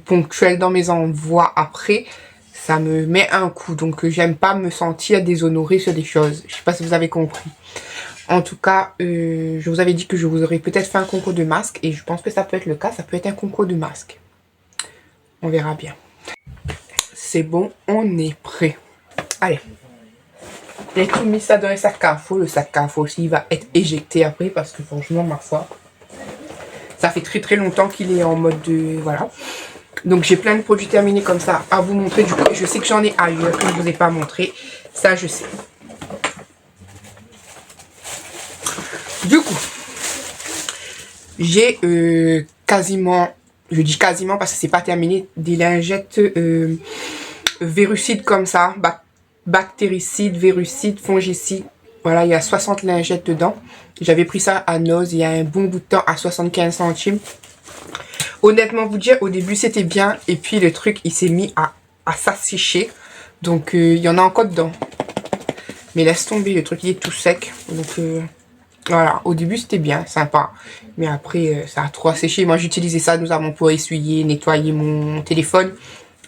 ponctuelle dans mes envois après, ça me met un coup. Donc, j'aime pas me sentir déshonorée sur des choses. Je sais pas si vous avez compris. En tout cas, je vous avais dit que je vous aurais peut-être fait un concours de masques. Et je pense que ça peut être le cas. Ça peut être un concours de masques. On verra bien. C'est bon, on est prêt. Allez. J'ai tout mis ça dans un sac à faux. Le sac à faux aussi, il va être éjecté après parce que franchement, ma foi, ça fait très longtemps qu'il est en mode de... Voilà. Donc, j'ai plein de produits terminés comme ça à vous montrer. Du coup, je sais que j'en ai ailleurs que je ne vous ai pas montré. Ça, je sais. Du coup, j'ai quasiment... Je dis quasiment parce que c'est pas terminé. Des lingettes virucides comme ça. Bactéricide, virucide, fongicide. Voilà, il y a 60 lingettes dedans. J'avais pris ça à Noz il y a un bon bout de temps à 75 centimes. Honnêtement, vous dire, au début, c'était bien. Et puis, le truc, il s'est mis à s'assécher. Donc, il y en a encore dedans. Mais laisse tomber, le truc, il est tout sec. Donc, voilà. Au début, c'était bien, sympa. Mais après, ça a trop asséché. Moi, j'utilisais ça, notamment pour essuyer, nettoyer mon téléphone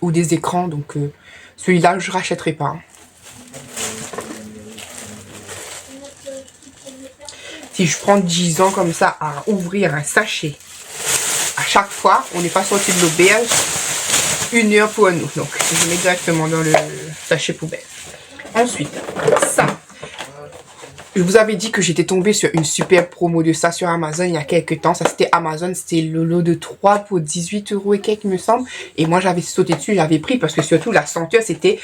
ou des écrans. Donc, celui-là, je ne rachèterai pas. Si je prends 10 ans comme ça à ouvrir un sachet à chaque fois, on n'est pas sorti de l'auberge. 1 heure pour nous. Donc, je mets directement dans le sachet poubelle. Ensuite, ça. Je vous avais dit que j'étais tombée sur une super promo de ça sur Amazon il y a quelques temps. Ça, c'était Amazon. C'était le lot de 3 pour 18 € et quelques, il me semble. Et moi, j'avais sauté dessus, j'avais pris parce que surtout, la senteur, c'était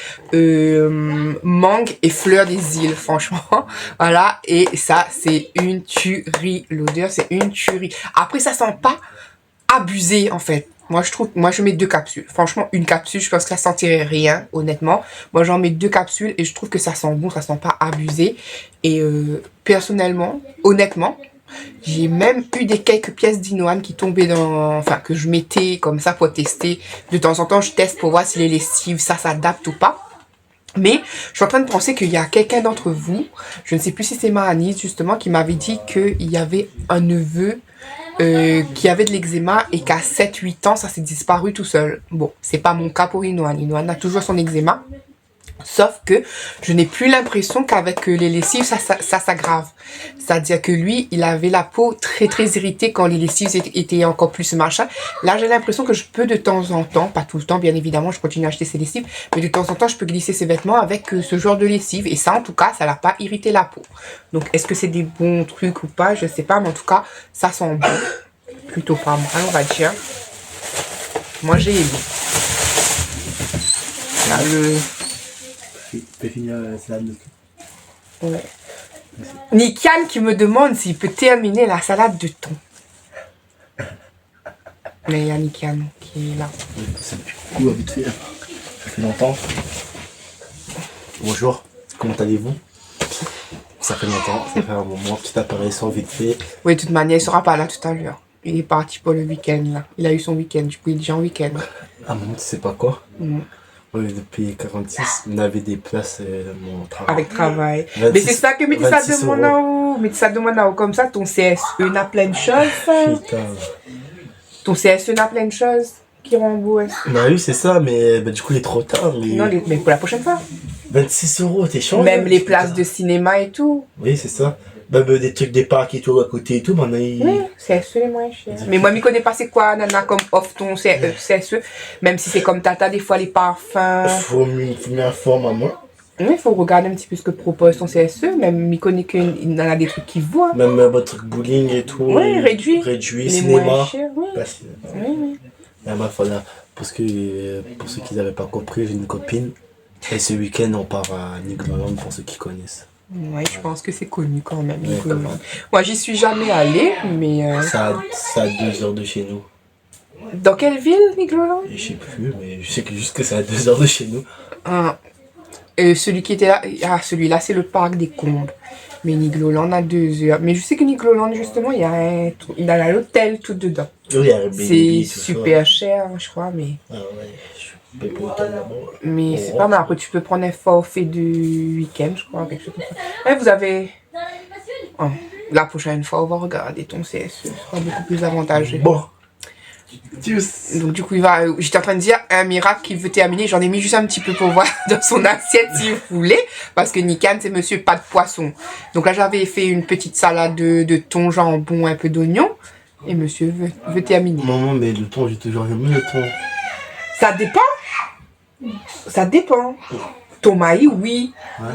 mangue et fleurs des îles, franchement. Voilà. Et ça, c'est une tuerie. L'odeur, c'est une tuerie. Après, ça sent pas abusé, en fait. Moi, je mets 2 capsules. Franchement, une capsule, je pense que ça sentirait rien, honnêtement. Moi, j'en mets 2 capsules et je trouve que ça sent bon, ça sent pas abusé. Et personnellement, honnêtement, j'ai même eu quelques pièces d'Inoan qui tombaient dans... Enfin, que je mettais comme ça pour tester. De temps en temps, je teste pour voir si les lessives, ça s'adapte ou pas. Mais je suis en train de penser qu'il y a quelqu'un d'entre vous, je ne sais plus si c'est Mahanis justement, qui m'avait dit qu'il y avait un neveu qui avait de l'eczéma et qu'à 7-8 ans, ça s'est disparu tout seul. Bon, c'est pas mon cas pour Inoan. Inoan a toujours son eczéma. Sauf que je n'ai plus l'impression qu'avec les lessives, ça s'aggrave. C'est-à-dire que lui, il avait la peau très irritée quand les lessives étaient encore plus machin. Là, j'ai l'impression que je peux de temps en temps, pas tout le temps, bien évidemment, je continue à acheter ces lessives, mais de temps en temps, je peux glisser ces vêtements avec ce genre de lessive. Et ça, en tout cas, ça n'a pas irrité la peau. Donc, est-ce que c'est des bons trucs ou pas? Je sais pas, mais en tout cas, ça sent bon. Plutôt pas mal, on va dire. Moi, j'ai aimé. Là, Tu peux finir la salade de thon. Ouais. Nikan qui me demande s'il peut terminer la salade de thon. Mais il y a Nikan qui est là. C'est un petit coucou vite fait. Ça fait longtemps. Bonjour, comment allez-vous? Ça fait longtemps, ça fait un moment, petite apparition vite fait. Oui, de toute manière, il sera pas là tout à l'heure. Il est parti pour le week-end, là. Il a eu son week-end, du coup, il est déjà en week-end. Ah bon, tu sais pas quoi? Mm. Oui, depuis 46, on avait des places mon travail. Avec travail. 26, Mais c'est ça que Métissa 26 demande à où. Métissa demande à où. Comme ça, ton CSE n'a plein de choses. Putain. Ton CSE n'a plein de choses qui remboursent. Bah oui, c'est ça, mais bah, du coup, il est trop tard. Mais, Non, mais pour la prochaine fois. 26 €, t'es chiant. Même là, les putain. places de cinéma et tout. Oui, c'est ça. Bah, des trucs des parcs et tout à côté et tout, maintenant il. Oui, CSE les moins chers. Mais moi, je ne connais pas c'est quoi, nana, comme offre ton CSE. Même si c'est comme tata, des fois, les parfums. Faut me informer à moi. Oui, il faut regarder un petit peu ce que propose ton CSE. Même, il connaît qu'il en a des trucs qu'il voit. Même votre truc bowling et tout. Oui, réduit. Réduit, Les cinéma. moins chers, oui. Bah, Oui, oui. et ma voilà. Parce que pour ceux qui n'avaient pas compris, j'ai une copine. Et ce week-end, on part à Nigloland pour ceux qui connaissent. Oui, je pense que c'est connu quand même. Ouais, quand même. Moi, j'y suis jamais allée, mais... Ça a 2 heures de chez nous. Dans quelle ville, Nigloland? Et je sais plus, mais je sais que juste que c'est à 2 heures de chez nous. Ah, celui qui était là... Ah, celui-là, c'est le parc des Combes. Mais Nigloland a 2 heures. Mais je sais que Nigloland, justement, il y a l'hôtel tout dedans. Oui, il y a Airbnb, C'est tout super cher, je crois, mais... ça. Ah ouais, je paye pour l'hôtel là-bas. Mais c'est pas mal. Après, tu peux prendre un forfait de week-end, je crois, quelque chose comme ça. Ouais, vous avez... Oh, la prochaine fois, on va regarder ton CSE. Ce sera beaucoup plus avantageux. Bon. Donc du coup, j'étais en train de dire, un miracle qui veut terminer. J'en ai mis juste un petit peu pour voir dans son assiette si vous voulez. Parce que Nikan, c'est monsieur pas de poisson. Donc là, j'avais fait une petite salade de thon, jambon, un peu d'oignon. Et monsieur veut terminer. Maman, mais le thon, j'ai toujours aimé le thon. Ça dépend. Ça dépend. Thon maïs, oui. Ouais.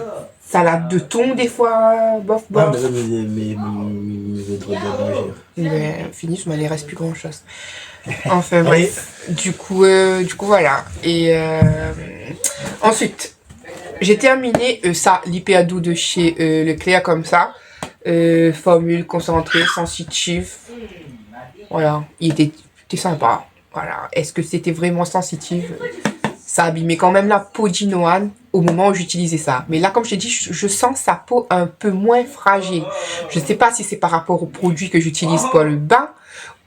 Salade de thon, des fois, bof, bof. Ah, mais là, mais je vais trop bien manger. Mais fini, il ne reste plus grand chose. Enfin bref, du coup voilà. Et ensuite, j'ai terminé ça, l'hyperdou de chez Leclerc comme ça. Formule concentrée, sensitive. Voilà, il était sympa. Voilà, est-ce que c'était vraiment sensitive? Ça abîmait quand même la peau d'Inoan au moment où j'utilisais ça. Mais là, comme je t'ai dit, je sens sa peau un peu moins fragile. Je ne sais pas si c'est par rapport au produit que j'utilise pour le bain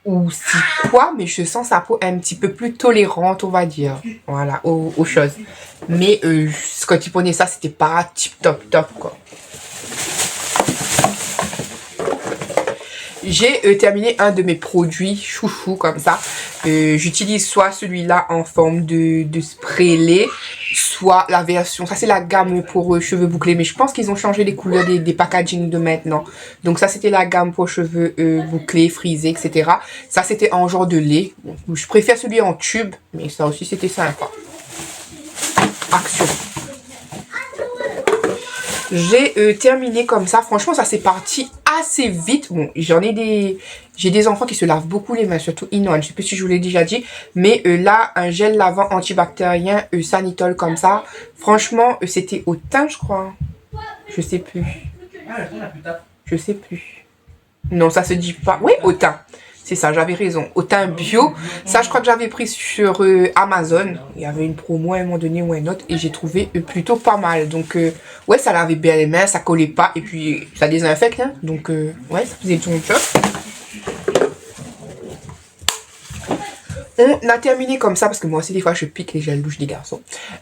ou si quoi, mais je sens sa peau un petit peu plus tolérante, on va dire. Voilà, aux choses. Mais quand il prenait ça, c'était pas tip top quoi. J'ai terminé un de mes produits chouchou comme ça. J'utilise soit celui-là en forme de spray lait, soit la version, ça c'est la gamme pour cheveux bouclés, mais je pense qu'ils ont changé les couleurs des packaging de maintenant. Donc ça c'était la gamme pour cheveux bouclés, frisés, etc. Ça c'était en genre de lait. Je préfère celui en tube, mais ça aussi c'était sympa. Action. J'ai terminé comme ça. Franchement, ça s'est parti assez vite. Bon, j'ai des enfants qui se lavent beaucoup les mains, surtout Inoan. Je sais pas si je vous l'ai déjà dit. Mais là, un gel lavant antibactérien Sanitol comme ça. Franchement, c'était au thym, je crois. Je sais plus. Je sais plus. Non, ça se dit pas. Oui, au thym. C'est ça, j'avais raison. Au thym bio. Ça, je crois que j'avais pris sur Amazon. Il y avait une promo à un moment donné ou un autre. Et j'ai trouvé plutôt pas mal. Donc, ouais, ça lavait bien les mains. Ça collait pas. Et puis, ça désinfecte. Hein. Donc, ouais, ça faisait tout le job. On a terminé comme ça. Parce que moi aussi, des fois, je pique les gels douche des garçons.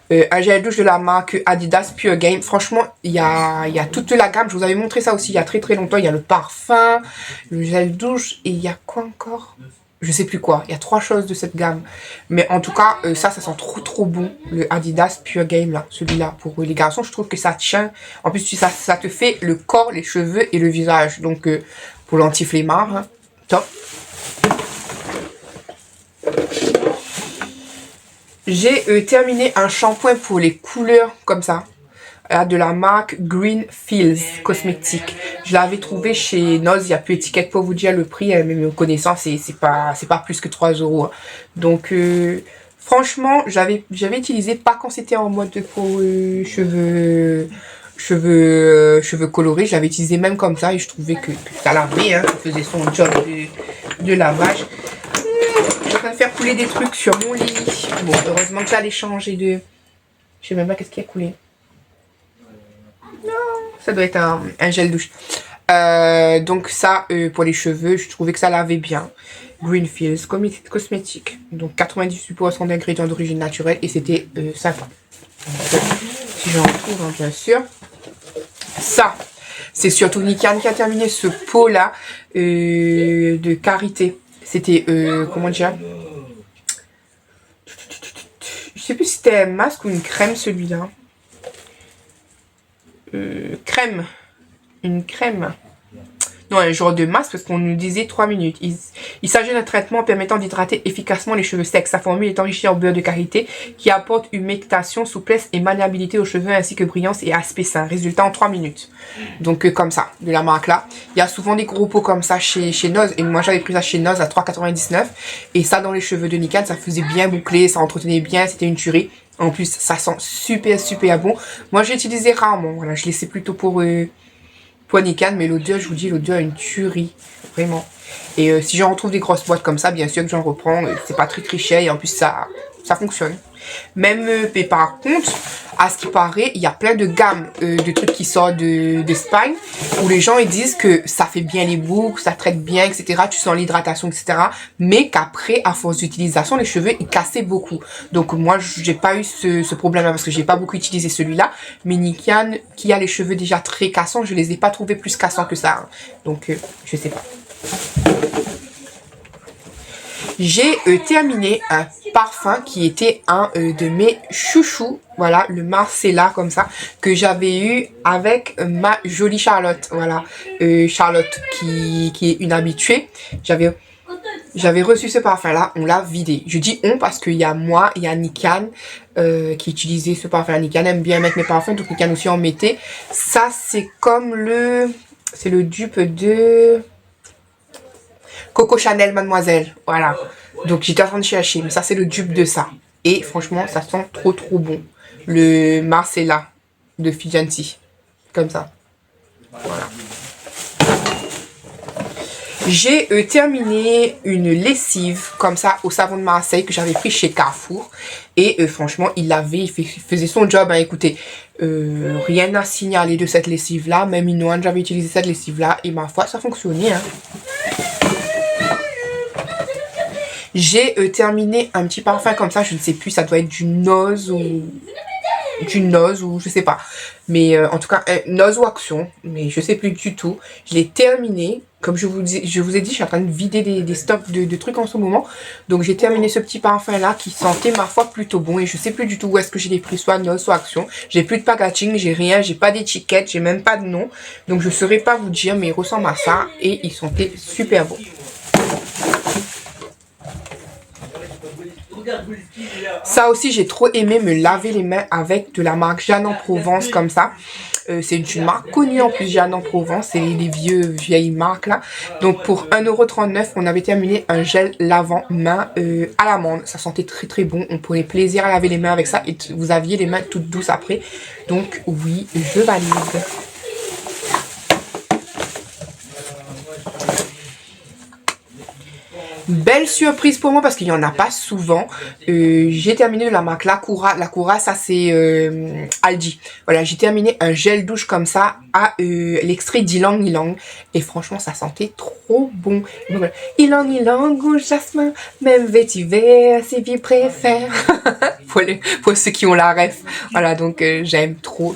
Un gel douche de la marque Adidas Pure Game. Franchement, il y a toute la gamme. Je vous avais montré ça aussi il y a très très longtemps. Il y a le parfum, le gel douche. Et il y a quoi encore? Je sais plus quoi. Il y a 3 choses de cette gamme. Mais en tout cas, ça sent trop bon. Le Adidas Pure Game là. Celui-là. Pour les garçons, je trouve que ça tient. En plus, ça te fait le corps, les cheveux et le visage. Donc, pour l'anti-flemmard, hein, top. J'ai terminé un shampoing pour les couleurs comme ça. De la marque Green Fields Cosmétiques. Je l'avais trouvé chez Noz. Il n'y a plus d'étiquette pour vous dire le prix. Mais me connaissant, c'est pas plus que 3 €. Hein. Donc, franchement, j'avais utilisé pas quand c'était en mode pour cheveux colorés. Je l'avais utilisé même comme ça. Et je trouvais que ça lavait. Hein, ça faisait son job de lavage. Je suis en train de faire couler des trucs sur mon lit. Bon, heureusement que j'allais changer de... Je sais même pas qu'est-ce qui a coulé. Ça doit être un gel douche. Donc ça, pour les cheveux, je trouvais que ça lavait bien. Greenfields cosmétique. Donc 98% d'ingrédients d'origine naturelle et c'était sympa. Donc, si j'en retrouve, hein, bien sûr. Ça, c'est surtout Nikan qui a terminé ce pot là de karité. C'était, comment dire, je sais plus si c'était un masque ou une crème celui-là. Crème. Une crème. Non, un genre de masque parce qu'on nous disait 3 minutes. Il s'agit d'un traitement permettant d'hydrater efficacement les cheveux secs. Sa formule est enrichie en beurre de karité qui apporte humectation, souplesse et maniabilité aux cheveux ainsi que brillance et aspect sain. Résultat en 3 minutes. Donc comme ça, de la marque là. Il y a souvent des gros pots comme ça chez Noz. Et moi j'avais pris ça chez Noz à 3,99. Et ça dans les cheveux de Nikan, ça faisait bien boucler, ça entretenait bien, c'était une tuerie. En plus, ça sent super super bon. Moi j'ai utilisé rarement. Voilà, je laissais plutôt pour Nikan, mais l'odeur, je vous dis, l'odeur est une tuerie, vraiment. Et si j'en retrouve des grosses boîtes comme ça, bien sûr que j'en reprends, c'est pas très cher et en plus ça fonctionne. Même, mais par contre, à ce qui paraît, il y a plein de gammes de trucs qui sortent d'Espagne où les gens ils disent que ça fait bien les boucles, ça traite bien, etc. Tu sens l'hydratation, etc. Mais qu'après, à force d'utilisation, les cheveux ils cassaient beaucoup. Donc moi, j'ai pas eu ce problème-là parce que j'ai pas beaucoup utilisé celui-là. Mais Nikan, qui a les cheveux déjà très cassants, je les ai pas trouvés plus cassants que ça. Hein. Donc je sais pas. J'ai terminé un parfum qui était un de mes chouchous, voilà, le Marcella comme ça, que j'avais eu avec ma jolie Charlotte, voilà, Charlotte qui est une habituée. J'avais reçu ce parfum là, on l'a vidé. Je dis on parce qu'il y a moi, il y a Nikan qui utilisait ce parfum. Nikan aime bien mettre mes parfums, donc Nikan aussi en mettait. Ça c'est comme c'est le dupe de Coco Chanel Mademoiselle, voilà. Donc j'étais en train de chercher, mais ça c'est le dupe de ça. Et franchement, ça sent trop bon. Le Marcella de Fijanti, comme ça. Voilà. J'ai terminé une lessive comme ça au savon de Marseille que j'avais pris chez Carrefour. Et franchement, il faisait son job. Hein, écoutez, rien à signaler de cette lessive là. Même Inoan, j'avais utilisé cette lessive là. Et ma foi, ça fonctionnait. Hein. J'ai terminé un petit parfum comme ça, je ne sais plus, ça doit être du Noz ou je sais pas. Mais en tout cas, Noz ou Action, mais je sais plus du tout. Je l'ai terminé, comme je vous ai dit, je suis en train de vider des stocks de trucs en ce moment. Donc j'ai terminé ce petit parfum là qui sentait ma foi plutôt bon et je sais plus du tout où est-ce que j'ai les pris, soit Noz, soit Action. J'ai plus de packaging, j'ai rien, j'ai pas d'étiquette, j'ai même pas de nom. Donc je saurais pas vous dire, mais ils ressemblent à ça et ils sentaient super bons. Ça aussi, j'ai trop aimé me laver les mains avec de la marque Jeanne en Provence comme ça. C'est une marque connue en plus, Jeanne en Provence. C'est les vieilles marques là. Donc pour 1,39 €, on avait terminé un gel lavant main à l'amande. Ça sentait très bon. On prenait plaisir à laver les mains avec ça. Et vous aviez les mains toutes douces après. Donc oui, je valide. Belle surprise pour moi parce qu'il n'y en a pas souvent. J'ai terminé de la marque Lacura. Lacura, ça c'est Aldi. Voilà, j'ai terminé un gel douche comme ça à l'extrait d'Ylang Ylang. Et franchement, ça sentait trop bon. Donc, voilà. Ylang Ylang, rouge jasmin, même vétiver, c'est vie préfère. pour ceux qui ont la ref. Voilà, donc j'aime trop.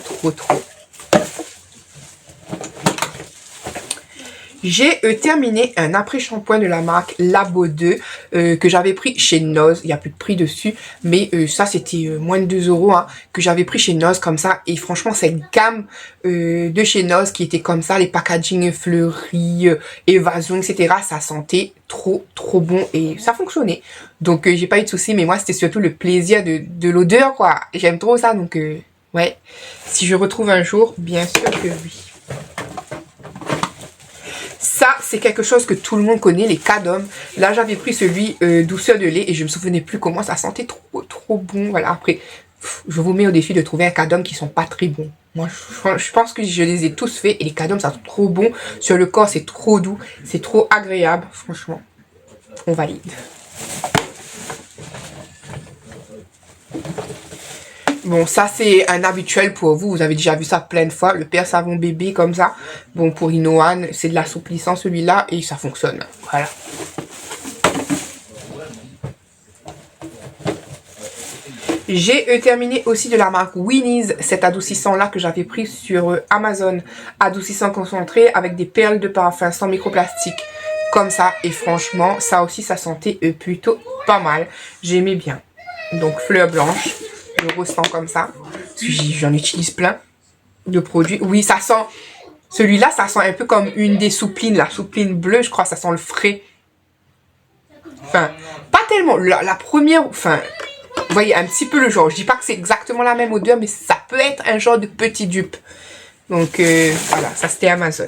J'ai terminé un après-shampoing de la marque Labo 2 que j'avais pris chez Noz. Il n'y a plus de prix dessus, mais ça c'était moins de 2 € hein, que j'avais pris chez Noz comme ça. Et franchement, cette gamme de chez Noz qui était comme ça, les packaging fleuris, évasion, etc. Ça sentait trop bon et ça fonctionnait. Donc j'ai pas eu de soucis, mais moi c'était surtout le plaisir de l'odeur quoi. J'aime trop ça, donc ouais. Si je retrouve un jour, bien sûr que oui. Ça, c'est quelque chose que tout le monde connaît, les Cadom. Là, j'avais pris celui douceur de lait et je me souvenais plus comment ça sentait trop bon. Voilà, après, je vous mets au défi de trouver un Cadom qui sont pas très bons. Moi, je pense que je les ai tous faits et les Cadom, ça sent trop bon. Sur le corps, c'est trop doux, c'est trop agréable. Franchement, on valide. Bon, ça c'est un habituel pour vous. Vous avez déjà vu ça plein de fois. Le père savon bébé comme ça. Bon, pour Inoan, c'est de l'assouplissant celui-là et ça fonctionne. Voilà. J'ai terminé aussi de la marque Winnie's, cet adoucissant là que j'avais pris sur Amazon. Adoucissant concentré avec des perles de parfum sans microplastique. Comme ça. Et franchement, ça aussi, ça sentait plutôt pas mal. J'aimais bien. Donc, fleur blanche. Je ressens comme ça. J'en utilise plein de produits. Oui, ça sent... Celui-là, ça sent un peu comme une des souplines. La soupline bleue, je crois, ça sent le frais. Enfin, pas tellement. La première... Enfin... Vous voyez un petit peu le genre. Je dis pas que c'est exactement la même odeur, mais ça peut être un genre de petit dupe. Donc voilà, ça c'était Amazon.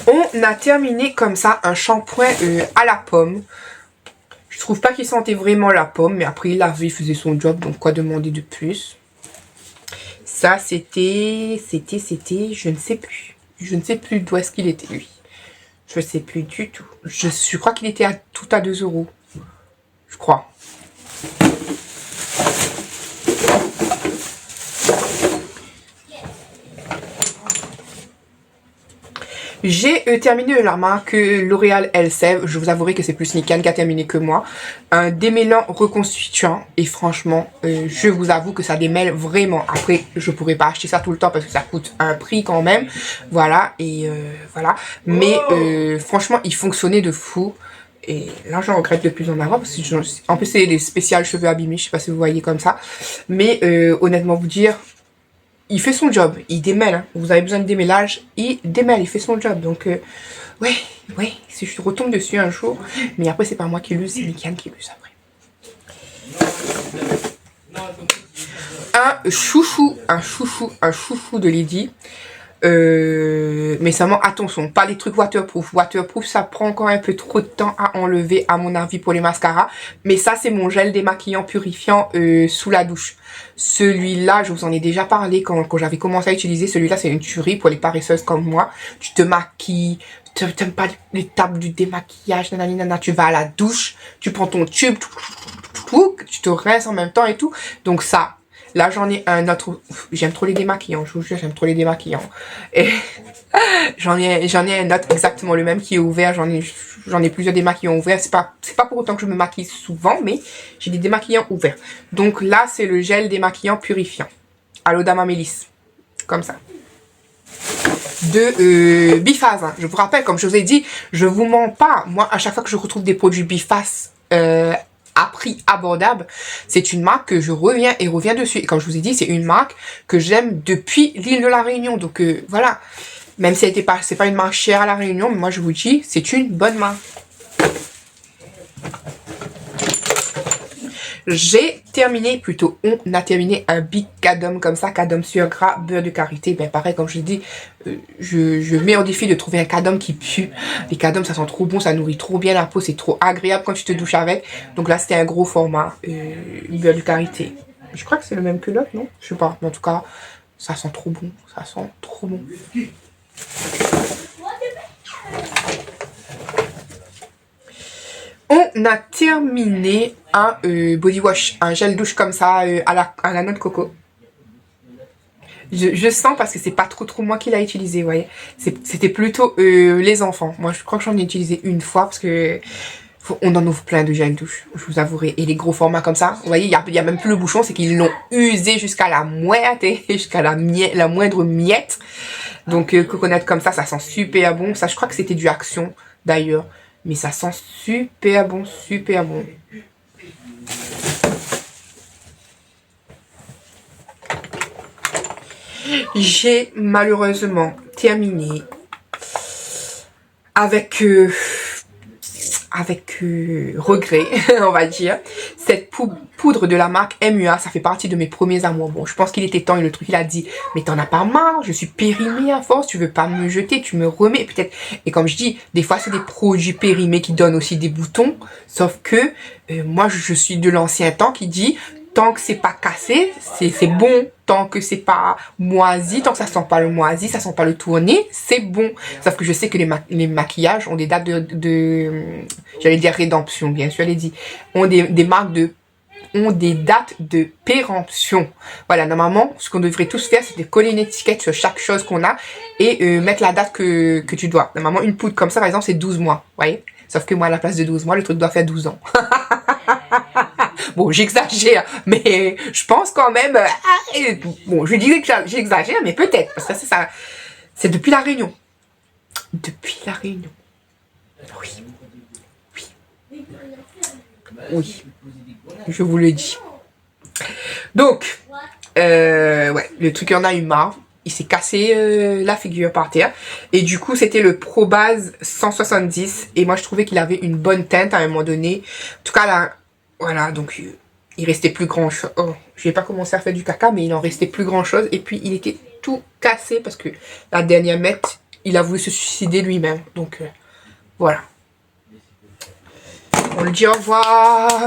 On a terminé comme ça un shampoing à la pomme. Je trouve pas qu'il sentait vraiment la pomme, mais après il lavait, il faisait son job, donc quoi demander de plus. Ça c'était, je ne sais plus. Je ne sais plus d'où est-ce qu'il était lui. Je sais plus du tout. Je crois qu'il était tout à 2 €. Je crois. J'ai terminé la marque L'Oréal Elseve. Je vous avouerai que c'est plus Nikan qui a terminé que moi. Un démêlant reconstituant. Et franchement, je vous avoue que ça démêle vraiment. Après, je pourrais pas acheter ça tout le temps parce que ça coûte un prix quand même. Voilà. Et voilà. Mais franchement, il fonctionnait de fou. Et là, j'en regrette de plus en avoir. Parce que en plus, c'est des spéciales cheveux abîmés. Je sais pas si vous voyez comme ça. Mais honnêtement, vous dire... Il fait son job, il démêle, hein. Vous avez besoin de démêlage, il démêle, il fait son job. Donc, ouais, si je retombe dessus un jour, mais après, c'est pas moi qui l'use, c'est Nikan qui l'use après. Un chouchou de Lady. Mais seulement attention, pas les trucs waterproof. Waterproof, ça prend encore un peu trop de temps à enlever, à mon avis, pour les mascaras. Mais ça, c'est mon gel démaquillant purifiant sous la douche. Celui-là, je vous en ai déjà parlé quand j'avais commencé à utiliser. Celui-là, c'est une tuerie pour les paresseuses comme moi. Tu te maquilles, t'aimes pas l'étape du démaquillage, nanana, tu vas à la douche, tu prends ton tube, tu te rinces en même temps et tout. Donc ça... Là, j'en ai un autre. J'aime trop les démaquillants. Je vous jure, j'aime trop les démaquillants. Et j'en ai un autre exactement le même qui est ouvert. J'en ai plusieurs démaquillants ouverts. C'est pas pour autant que je me maquille souvent, mais j'ai des démaquillants ouverts. Donc là, c'est le gel démaquillant purifiant. À l'eau d'Amamélis. Comme ça. De Biphase. Hein. Je vous rappelle, comme je vous ai dit, je vous mens pas. Moi, à chaque fois que je retrouve des produits Biphase, à prix abordable, c'est une marque que je reviens dessus. Et comme je vous ai dit, c'est une marque que j'aime depuis l'île de la Réunion. Donc voilà, même si c'est pas une marque chère à la Réunion, mais moi je vous dis, c'est une bonne marque. J'ai terminé, plutôt on a terminé un Big Cadum comme ça, Cadum sur gras, beurre de karité. Ben pareil, comme je dis, je mets en défi de trouver un Cadum qui pue. Les Cadum, ça sent trop bon, ça nourrit trop bien la peau, c'est trop agréable quand tu te douches avec. Donc là, c'était un gros format, beurre de karité. Je crois que c'est le même que l'autre, non? Je sais pas, mais en tout cas, ça sent trop bon, ça sent trop bon. On a terminé un body wash, un gel douche comme ça à la noix de coco. Je sens parce que c'est pas trop moi qui l'a utilisé, vous voyez. C'était plutôt les enfants. Moi, je crois que j'en ai utilisé une fois parce que on en ouvre plein de gel douche, je vous avouerai. Et les gros formats comme ça, vous voyez, il y a même plus le bouchon, c'est qu'ils l'ont usé jusqu'à la moitié, jusqu'à la moindre miette. Donc coconut comme ça sent super bon. Ça, je crois que c'était du Action d'ailleurs. Mais ça sent super bon, super bon. J'ai malheureusement terminé avec regret, on va dire, cette poudre de la marque MUA. Ça fait partie de mes premiers amours. Bon, je pense qu'il était temps et le truc, il a dit, mais t'en as pas marre, je suis périmée à force, tu veux pas me jeter, tu me remets peut-être. Et comme je dis, des fois c'est des produits périmés qui donnent aussi des boutons, sauf que moi je suis de l'ancien temps qui dit, tant que c'est pas cassé, c'est bon. Tant que c'est pas moisi, tant que ça sent pas le moisi, ça sent pas le tourné, c'est bon. Sauf que je sais que les maquillages ont des dates j'allais dire rédemption, bien sûr, elle dit, ont des marques ont des dates de péremption. Voilà, normalement, ce qu'on devrait tous faire, c'est de coller une étiquette sur chaque chose qu'on a et mettre la date que tu dois. Normalement, une poudre comme ça, par exemple, c'est 12 mois, vous voyez. Sauf que moi, à la place de 12 mois, le truc doit faire 12 ans. Bon, j'exagère, mais je pense quand même... bon, je dirais que j'exagère, mais peut-être. Parce que ça, c'est ça. C'est depuis la Réunion. Depuis la Réunion. Oui. Oui. Oui. Je vous le dis. Donc, ouais, le truc en a eu marre. Il s'est cassé la figure par terre. Et du coup, c'était le Pro Base 170. Et moi, je trouvais qu'il avait une bonne teinte à un moment donné. En tout cas, là, voilà, donc il restait plus grand chose. Oh, je n'ai pas commencé à faire du caca, mais il en restait plus grand chose. Et puis, il était tout cassé parce que la dernière mètre, il a voulu se suicider lui-même. Donc, voilà. On le dit au revoir.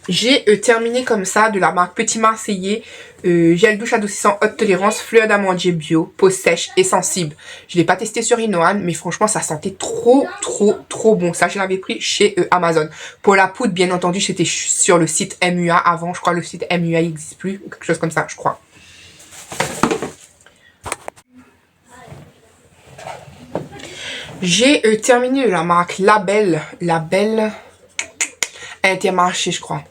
J'ai terminé comme ça de la marque Petit Marseillais, gel douche adoucissant haute tolérance, fleur d'amandier bio, peau sèche et sensible. Je l'ai pas testé sur Inoan, mais franchement ça sentait trop bon. Ça je l'avais pris chez Amazon. Pour la poudre, bien entendu, c'était sur le site MUA avant. Je crois le site MUA n'existe plus, ou quelque chose comme ça, je crois. J'ai terminé de la marque Label Intermarché, je crois.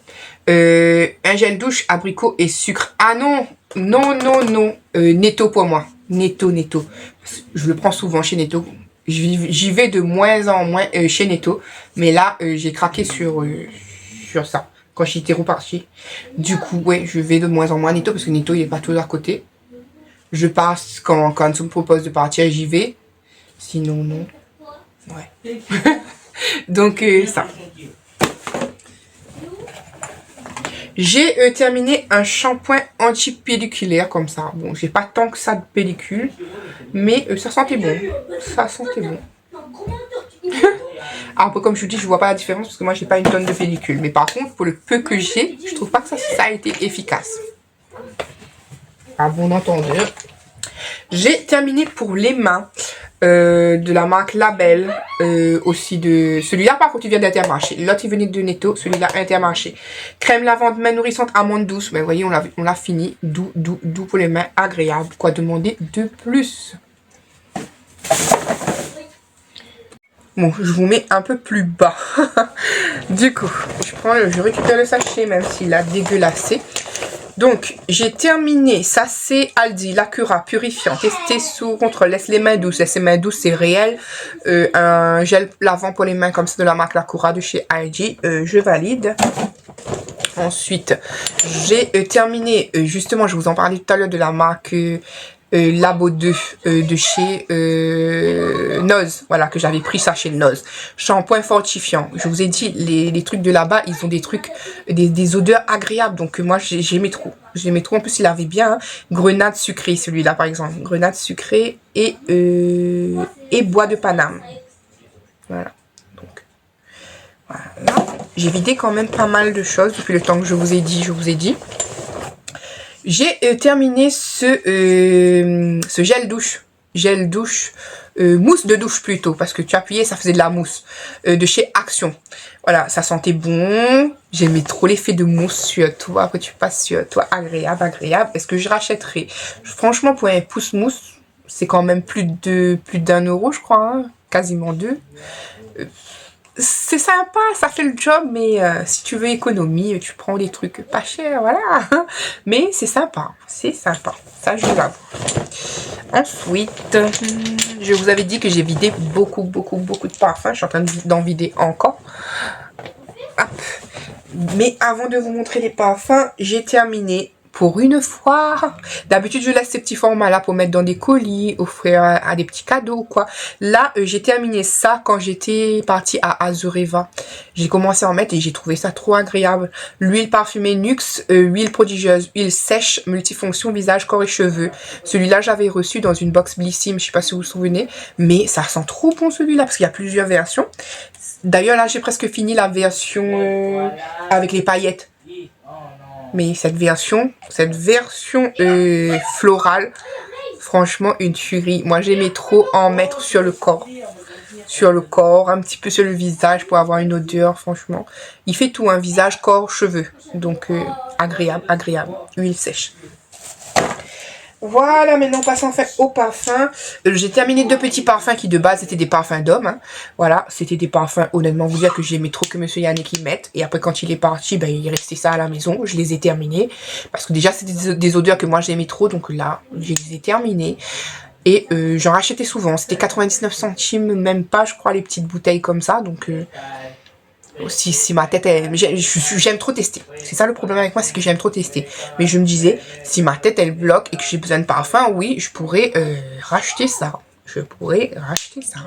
Un gel douche abricot et sucre. Ah non, non. Netto pour moi. Netto. Je le prends souvent chez Netto. J'y vais de moins en moins chez Netto. Mais là, j'ai craqué sur ça. Quand j'étais reparti. Du coup, ouais, je vais de moins en moins à Netto parce que Netto, il n'est pas toujours à côté. Je passe quand on me propose de partir, j'y vais. Sinon, non. Ouais. Donc, ça. J'ai terminé un shampoing anti-pelliculaire comme ça. Bon, j'ai pas tant que ça de pellicule, mais ça sentait bon. Ça sentait bon. Après, comme je vous dis, je vois pas la différence parce que moi, j'ai pas une tonne de pellicule. Mais par contre, pour le peu que j'ai, je trouve pas que ça a été efficace. À bon entendeur. J'ai terminé pour les mains de la marque Label, aussi de celui-là par contre il vient d'Intermarché, l'autre il venait de Netto, celui-là Intermarché. Crème lavande main nourrissante amande douce, mais vous voyez on l'a fini, doux pour les mains, agréable, quoi demander de plus. Bon, je vous mets un peu plus bas. Du coup, je récupère le sachet même s'il a dégueulassé. Donc, j'ai terminé, ça c'est Aldi, l'Acura purifiant, testé contre laisse les mains douces. Laisse les mains douces, c'est réel. Un gel lavant pour les mains comme ça de la marque l'Acura de chez Aldi, je valide. Ensuite, j'ai terminé, justement, je vous en parlais tout à l'heure de la marque Labo 2 de chez Noz, voilà, que j'avais pris ça chez Noz. Shampoing fortifiant. Je vous ai dit, les trucs de là-bas, ils ont des trucs, des odeurs agréables. Donc moi, j'aimais trop. J'aimais trop. En plus, il avait bien grenade sucrée, celui-là, par exemple. Grenade sucrée et bois de Paname. Voilà. Donc, voilà. J'ai vidé quand même pas mal de choses depuis le temps que je vous ai dit. J'ai terminé ce gel douche, mousse de douche plutôt, parce que tu appuyais, ça faisait de la mousse, de chez Action. Voilà, ça sentait bon, j'aimais trop l'effet de mousse sur toi, après tu passes sur toi, agréable. Est-ce que je rachèterai? Franchement, pour un pouce mousse, c'est quand même plus d'un euro, je crois, hein, quasiment 2. C'est sympa, ça fait le job, mais si tu veux économie, tu prends des trucs pas chers, voilà. Mais c'est sympa, ça je l'avoue. Ensuite, je vous avais dit que j'ai vidé beaucoup de parfums, je suis en train d'en vider encore. Hop. Mais avant de vous montrer les parfums, j'ai terminé Pour une fois. D'habitude, je laisse ces petits formats-là pour mettre dans des colis, offrir à des petits cadeaux, quoi. Là, j'ai terminé ça quand j'étais partie à Azureva. J'ai commencé à en mettre et j'ai trouvé ça trop agréable. L'huile parfumée Nuxe, huile prodigieuse, huile sèche, multifonction, visage, corps et cheveux. Celui-là, j'avais reçu dans une box Blissim, je sais pas si vous vous souvenez. Mais ça sent trop bon celui-là parce qu'il y a plusieurs versions. D'ailleurs, là, j'ai presque fini la version avec les paillettes. Mais cette version florale, franchement, une tuerie. Moi, j'aimais trop en mettre sur le corps. Sur le corps, un petit peu sur le visage pour avoir une odeur, franchement. Il fait tout, un visage, corps, cheveux. Donc, agréable, agréable. Huile sèche. Voilà, maintenant passons enfin au parfum. J'ai terminé 2 petits parfums qui de base étaient des parfums d'hommes. Hein. Voilà, c'était des parfums, honnêtement, vous dire que j'aimais trop que Monsieur Yannick y mette. Et après, quand il est parti, ben, il restait ça à la maison. Je les ai terminés. Parce que déjà, c'était des odeurs que moi j'aimais trop. Donc là, je les ai terminés. Et j'en rachetais souvent. C'était 99 centimes, même pas, je crois, les petites bouteilles comme ça. Donc... si ma tête, j'aime trop tester. C'est ça le problème avec moi, c'est que j'aime trop tester. Mais je me disais, si ma tête elle bloque et que j'ai besoin de parfum, oui, je pourrais racheter ça. Je pourrais racheter ça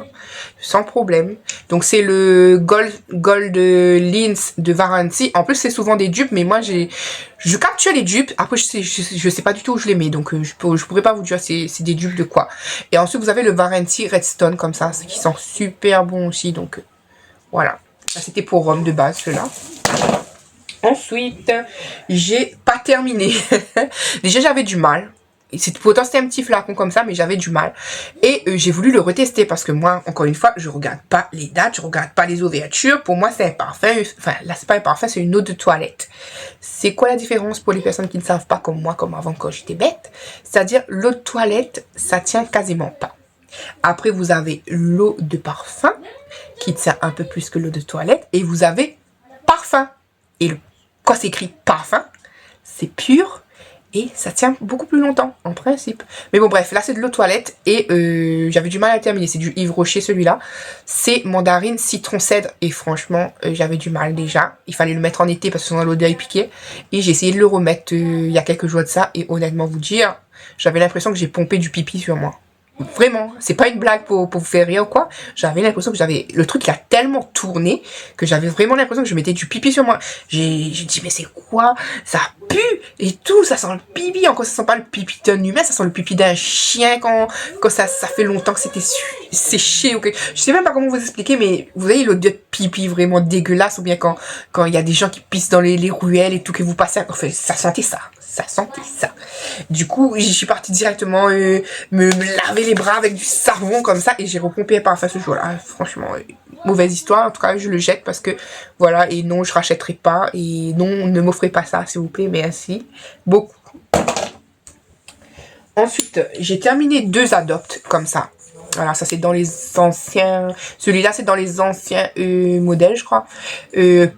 sans problème. Donc c'est le Gold Lens de Varancy. En plus c'est souvent des dupes, mais moi je capture les dupes. Après je sais pas du tout où je les mets, donc je pourrais pas vous dire c'est des dupes de quoi. Et ensuite vous avez le Varancy Redstone comme ça, qui sent super bon aussi. Donc voilà. C'était pour Rome de base, ceux-là. Ensuite, j'ai pas terminé. Déjà, j'avais du mal. Pourtant, c'était un petit flacon comme ça, mais j'avais du mal. Et j'ai voulu le retester parce que moi, encore une fois, je regarde pas les dates, je regarde pas les ouvertures. Pour moi, c'est un parfum. Enfin, là, c'est pas un parfum, c'est une eau de toilette. C'est quoi la différence pour les personnes qui ne savent pas, comme moi, comme avant, quand j'étais bête? C'est-à-dire, l'eau de toilette, ça tient quasiment pas. Après, vous avez l'eau de parfum qui tient un peu plus que l'eau de toilette. Et vous avez parfum. Et quand c'est écrit parfum, c'est pur et ça tient beaucoup plus longtemps, en principe. Mais bon, bref, là, c'est de l'eau de toilette et j'avais du mal à le terminer. C'est du Yves Rocher, celui-là. C'est mandarine, citron, cèdre. Et franchement, j'avais du mal déjà. Il fallait le mettre en été parce que sinon l'odeur est piquée. Et j'ai essayé de le remettre il y a quelques jours de ça. Et honnêtement, vous dire, j'avais l'impression que j'ai pompé du pipi sur moi. Vraiment, c'est pas une blague pour vous faire rire ou quoi. J'avais l'impression que le truc il a tellement tourné que j'avais vraiment l'impression que je mettais du pipi sur moi. J'ai dit mais c'est quoi? Ça pue et tout, ça sent le pipi. Encore ça sent pas le pipi d'un humain, ça sent le pipi d'un chien quand ça fait longtemps que c'était séché ou que je sais même pas comment vous expliquer, mais vous voyez l'odeur de pipi vraiment dégueulasse ou bien quand il y a des gens qui pissent dans les ruelles et tout que vous passez, enfin ça sentait ça. Ça sentait ça. Du coup, je suis partie directement me laver les bras avec du savon comme ça et j'ai repompé un parfum ce jour-là. Franchement, mauvaise histoire. En tout cas, je le jette parce que voilà. Et non, je rachèterai pas. Et non, ne m'offrez pas ça, s'il vous plaît. Merci beaucoup. Ensuite, j'ai terminé 2 adoptes comme ça. Voilà, ça c'est dans les anciens. Celui-là, c'est dans les anciens modèles, je crois.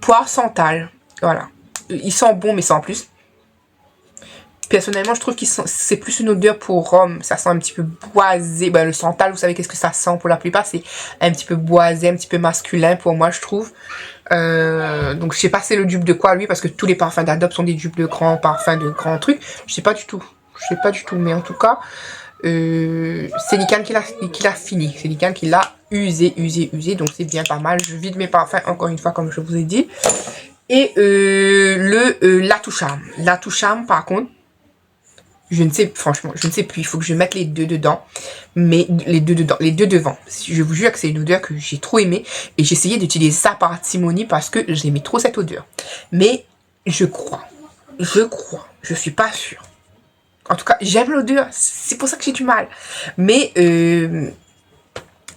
Poire santal. Voilà. Ils sentent bon, mais sans plus. Personnellement, je trouve que c'est plus une odeur pour Rome. Ça sent un petit peu boisé. Ben, le santal, vous savez qu'est-ce que ça sent pour la plupart. C'est un petit peu boisé, un petit peu masculin pour moi, je trouve. Donc, je sais pas c'est le dupe de quoi, lui, parce que tous les parfums d'Adobe sont des dupes de grands parfums, de grands trucs. Je sais pas du tout. Je sais pas du tout. Mais en tout cas, c'est Nikan qui l'a fini. C'est Nikan qui l'a usé. Donc, c'est bien pas mal. Je vide mes parfums, encore une fois, comme je vous ai dit. Et La Toucham. La Toucham, par contre, je ne sais, franchement, je ne sais plus. Il faut que je mette les 2 dedans. Mais les 2 devant. Je vous jure que c'est une odeur que j'ai trop aimée. Et j'ai essayé d'utiliser ça par parcimonie parce que j'aimais trop cette odeur. Mais je crois. Je suis pas sûre. En tout cas, j'aime l'odeur. C'est pour ça que j'ai du mal. Mais,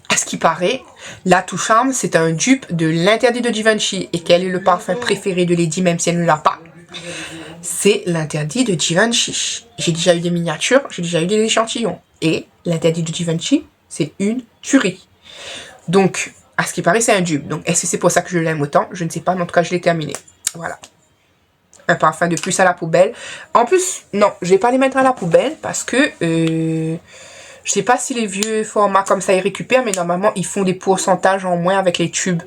à ce qui paraît, La Toucham, c'est un dupe de l'interdit de Givenchy. Et quel est le parfum préféré de Lady, même si elle ne l'a pas? C'est l'interdit de Givenchy. J'ai déjà eu des miniatures, j'ai déjà eu des échantillons. Et l'interdit de Givenchy, c'est une tuerie. Donc, à ce qui paraît, c'est un dupe. Donc, est-ce que c'est pour ça que je l'aime autant? Je ne sais pas, mais en tout cas, je l'ai terminé. Voilà. Un parfum de plus à la poubelle. En plus, non, je vais pas les mettre à la poubelle parce que je sais pas si les vieux formats comme ça ils récupèrent, mais normalement, ils font des pourcentages en moins avec les tubes.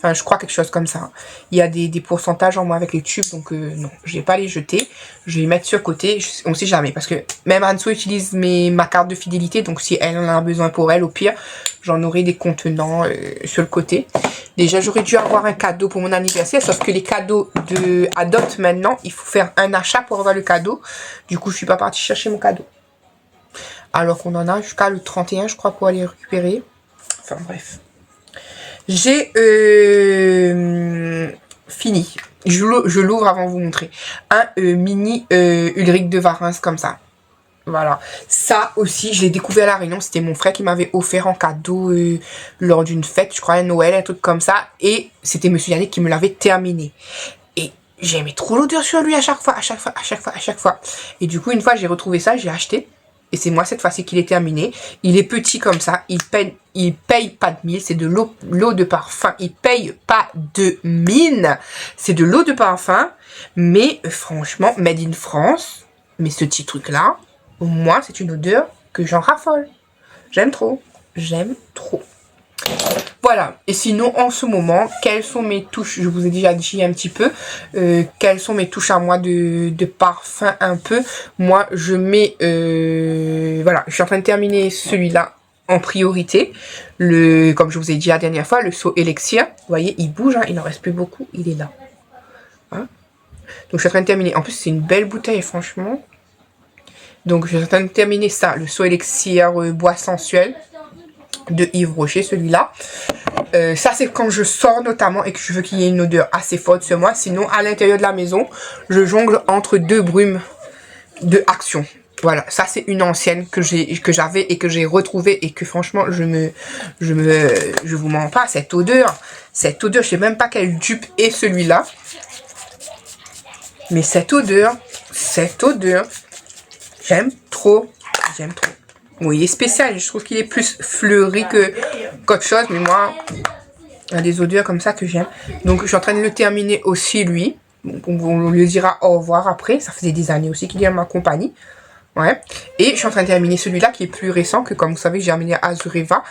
Enfin, je crois quelque chose comme ça. Il y a des pourcentages en moins avec les tubes, donc non, je vais pas les jeter. Je vais les mettre sur côté, on sait jamais, parce que même Anso utilise ma carte de fidélité, donc si elle en a besoin pour elle, au pire, j'en aurai des contenants sur le côté. Déjà, j'aurais dû avoir un cadeau pour mon anniversaire, sauf que les cadeaux de Adopt maintenant, il faut faire un achat pour avoir le cadeau. Du coup, je suis pas partie chercher mon cadeau. Alors qu'on en a jusqu'à le 31, je crois, pour aller récupérer. Enfin, bref. J'ai fini. Je l'ouvre avant de vous montrer. Un mini Ulrich de Varins comme ça. Voilà. Ça aussi, je l'ai découvert à La Réunion. C'était mon frère qui m'avait offert en cadeau lors d'une fête, je crois, à Noël, un truc comme ça. Et c'était Monsieur Yannick qui me l'avait terminé. Et j'aimais trop l'odeur sur lui à chaque fois. Et du coup, une fois, j'ai retrouvé ça, j'ai acheté. Et c'est moi cette fois-ci qu'il est terminé. Il est petit comme ça. Il paye pas de mine. C'est de l'eau de parfum. Il paye pas de mine. C'est de l'eau de parfum. Mais franchement, made in France. Mais ce petit truc-là, au moins, c'est une odeur que j'en raffole. J'aime trop. J'aime trop. Voilà. Et sinon, en ce moment, quelles sont mes touches? Je vous ai déjà dit un petit peu. Quelles sont mes touches à moi de parfum un peu? Moi, je mets... voilà. Je suis en train de terminer celui-là en priorité. Comme je vous ai dit la dernière fois, le So Elixir. Vous voyez, il bouge. Hein, il n'en reste plus beaucoup. Il est là. Hein, donc, je suis en train de terminer. En plus, c'est une belle bouteille, franchement. Donc, je suis en train de terminer ça. Le So Elixir bois sensuel de Yves Rocher, celui-là. Ça, c'est quand je sors notamment et que je veux qu'il y ait une odeur assez forte sur moi. Sinon, à l'intérieur de la maison, je jongle entre deux brumes de Action. Voilà, ça, c'est une ancienne que j'avais et que j'ai retrouvée et que franchement, je vous mens pas, cette odeur, je sais même pas quel dupe est celui-là. Mais cette odeur, j'aime trop. Oui, il est spécial, je trouve qu'il est plus fleuri qu'autre chose, mais moi, il y a des odeurs comme ça que j'aime. Donc, je suis en train de le terminer aussi, lui. Donc, on lui dira au revoir après. Ça faisait des années aussi qu'il est à ma compagnie. Ouais. Et je suis en train de terminer celui-là qui est plus récent, que comme vous savez, j'ai amené à Azureva.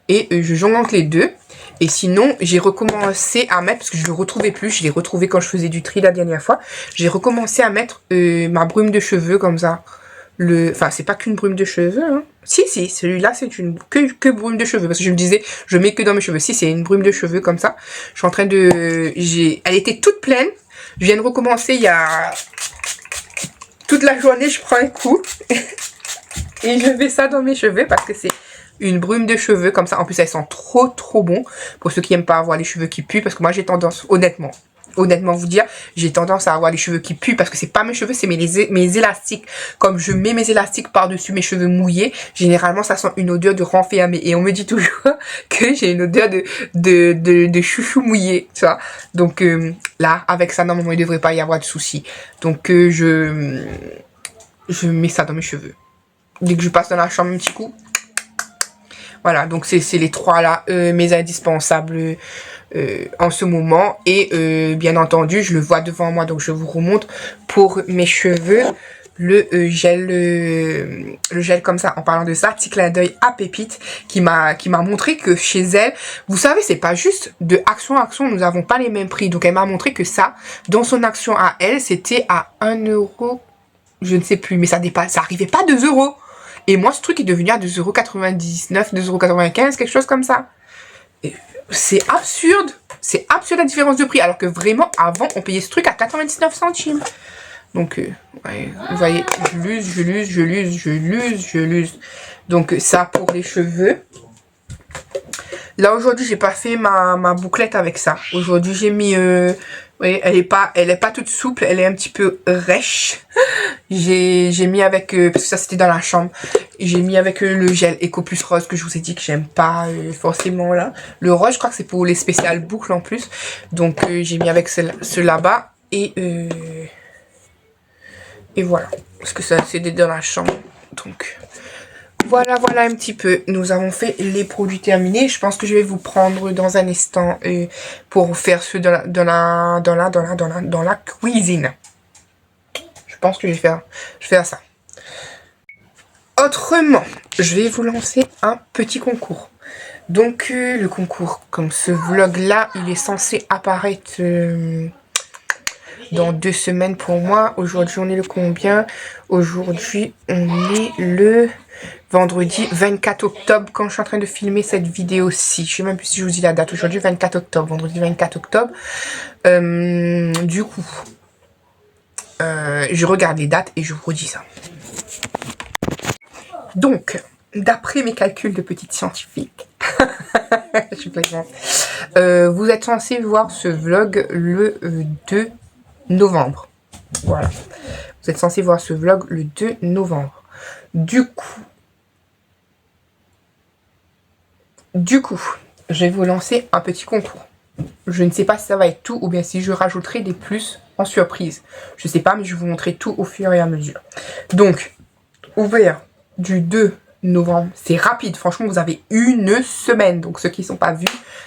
Et je jongle entre les deux. Et sinon, j'ai recommencé à mettre, parce que je ne le retrouvais plus, je l'ai retrouvé quand je faisais du tri la dernière fois. J'ai recommencé à mettre ma brume de cheveux comme ça. Enfin, c'est pas qu'une brume de cheveux, hein. Si, celui-là, c'est une que brume de cheveux. Parce que je me disais, je mets que dans mes cheveux. Si, c'est une brume de cheveux comme ça. Je suis en train de... Elle était toute pleine. Je viens de recommencer il y a... Toute la journée, je prends un coup. Et je mets ça dans mes cheveux parce que c'est une brume de cheveux comme ça. En plus, elles sont trop bon. Pour ceux qui n'aiment pas avoir les cheveux qui puent. Parce que moi, j'ai tendance, honnêtement vous dire, j'ai tendance à avoir les cheveux qui puent parce que c'est pas mes cheveux, c'est mes élastiques. Comme je mets mes élastiques par-dessus mes cheveux mouillés, généralement ça sent une odeur de renfermé. Et on me dit toujours que j'ai une odeur de chouchou mouillé, tu vois. Donc là, avec ça, normalement, il devrait pas y avoir de soucis. Donc je mets ça dans mes cheveux. Dès que je passe dans la chambre un petit coup. Voilà, donc c'est les trois là, mes indispensables en ce moment. Et bien entendu, je le vois devant moi, donc je vous remonte pour mes cheveux. Le gel comme ça. En parlant de ça, petit clin d'œil à Pépite qui m'a montré que chez elle, vous savez, c'est pas juste de Action, nous n'avons pas les mêmes prix. Donc elle m'a montré que ça, dans son Action à elle, c'était à 1 euro, je ne sais plus, mais ça arrivait pas à 2 euros. Et moi, ce truc est devenu à 2,99 €, 2,95 €, quelque chose comme ça. C'est absurde. C'est absurde la différence de prix. Alors que vraiment, avant, on payait ce truc à 99 centimes. Donc, ouais, vous voyez, je l'use. Donc, ça pour les cheveux. Là, aujourd'hui, j'ai pas fait ma bouclette avec ça. Aujourd'hui, j'ai mis... oui, elle est pas toute souple, elle est un petit peu rêche. J'ai mis avec, parce que ça c'était dans la chambre, j'ai mis avec le gel Eco Plus Rose que je vous ai dit que j'aime pas forcément là. Le rose, je crois que c'est pour les spéciales boucles en plus. Donc j'ai mis avec ce là-bas et voilà. Parce que ça c'est dans la chambre. Donc... Voilà un petit peu. Nous avons fait les produits terminés. Je pense que je vais vous prendre dans un instant pour faire ceux dans la cuisine. Je pense que je vais faire ça. Autrement, je vais vous lancer un petit concours. Donc le concours, comme ce vlog là, il est censé apparaître dans 2 semaines pour moi. Aujourd'hui on est le combien? Aujourd'hui on est le vendredi 24 octobre quand je suis en train de filmer cette vidéo-ci. Je sais même plus si je vous dis la date. Aujourd'hui 24 octobre, vendredi 24 octobre. Du coup, je regarde les dates et je vous redis ça. Donc, d'après mes calculs de petite scientifique, je suis plaisante, vous êtes censé voir ce vlog le 2 novembre. Voilà. Vous êtes censé voir ce vlog le 2 novembre. Du coup, je vais vous lancer un petit concours. Je ne sais pas si ça va être tout ou bien si je rajouterai des plus en surprise. Je ne sais pas, mais je vais vous montrer tout au fur et à mesure. Donc, ouvert du 2 novembre, c'est rapide. Franchement, vous avez 1 semaine. Donc, ceux qui ne sont pas vus,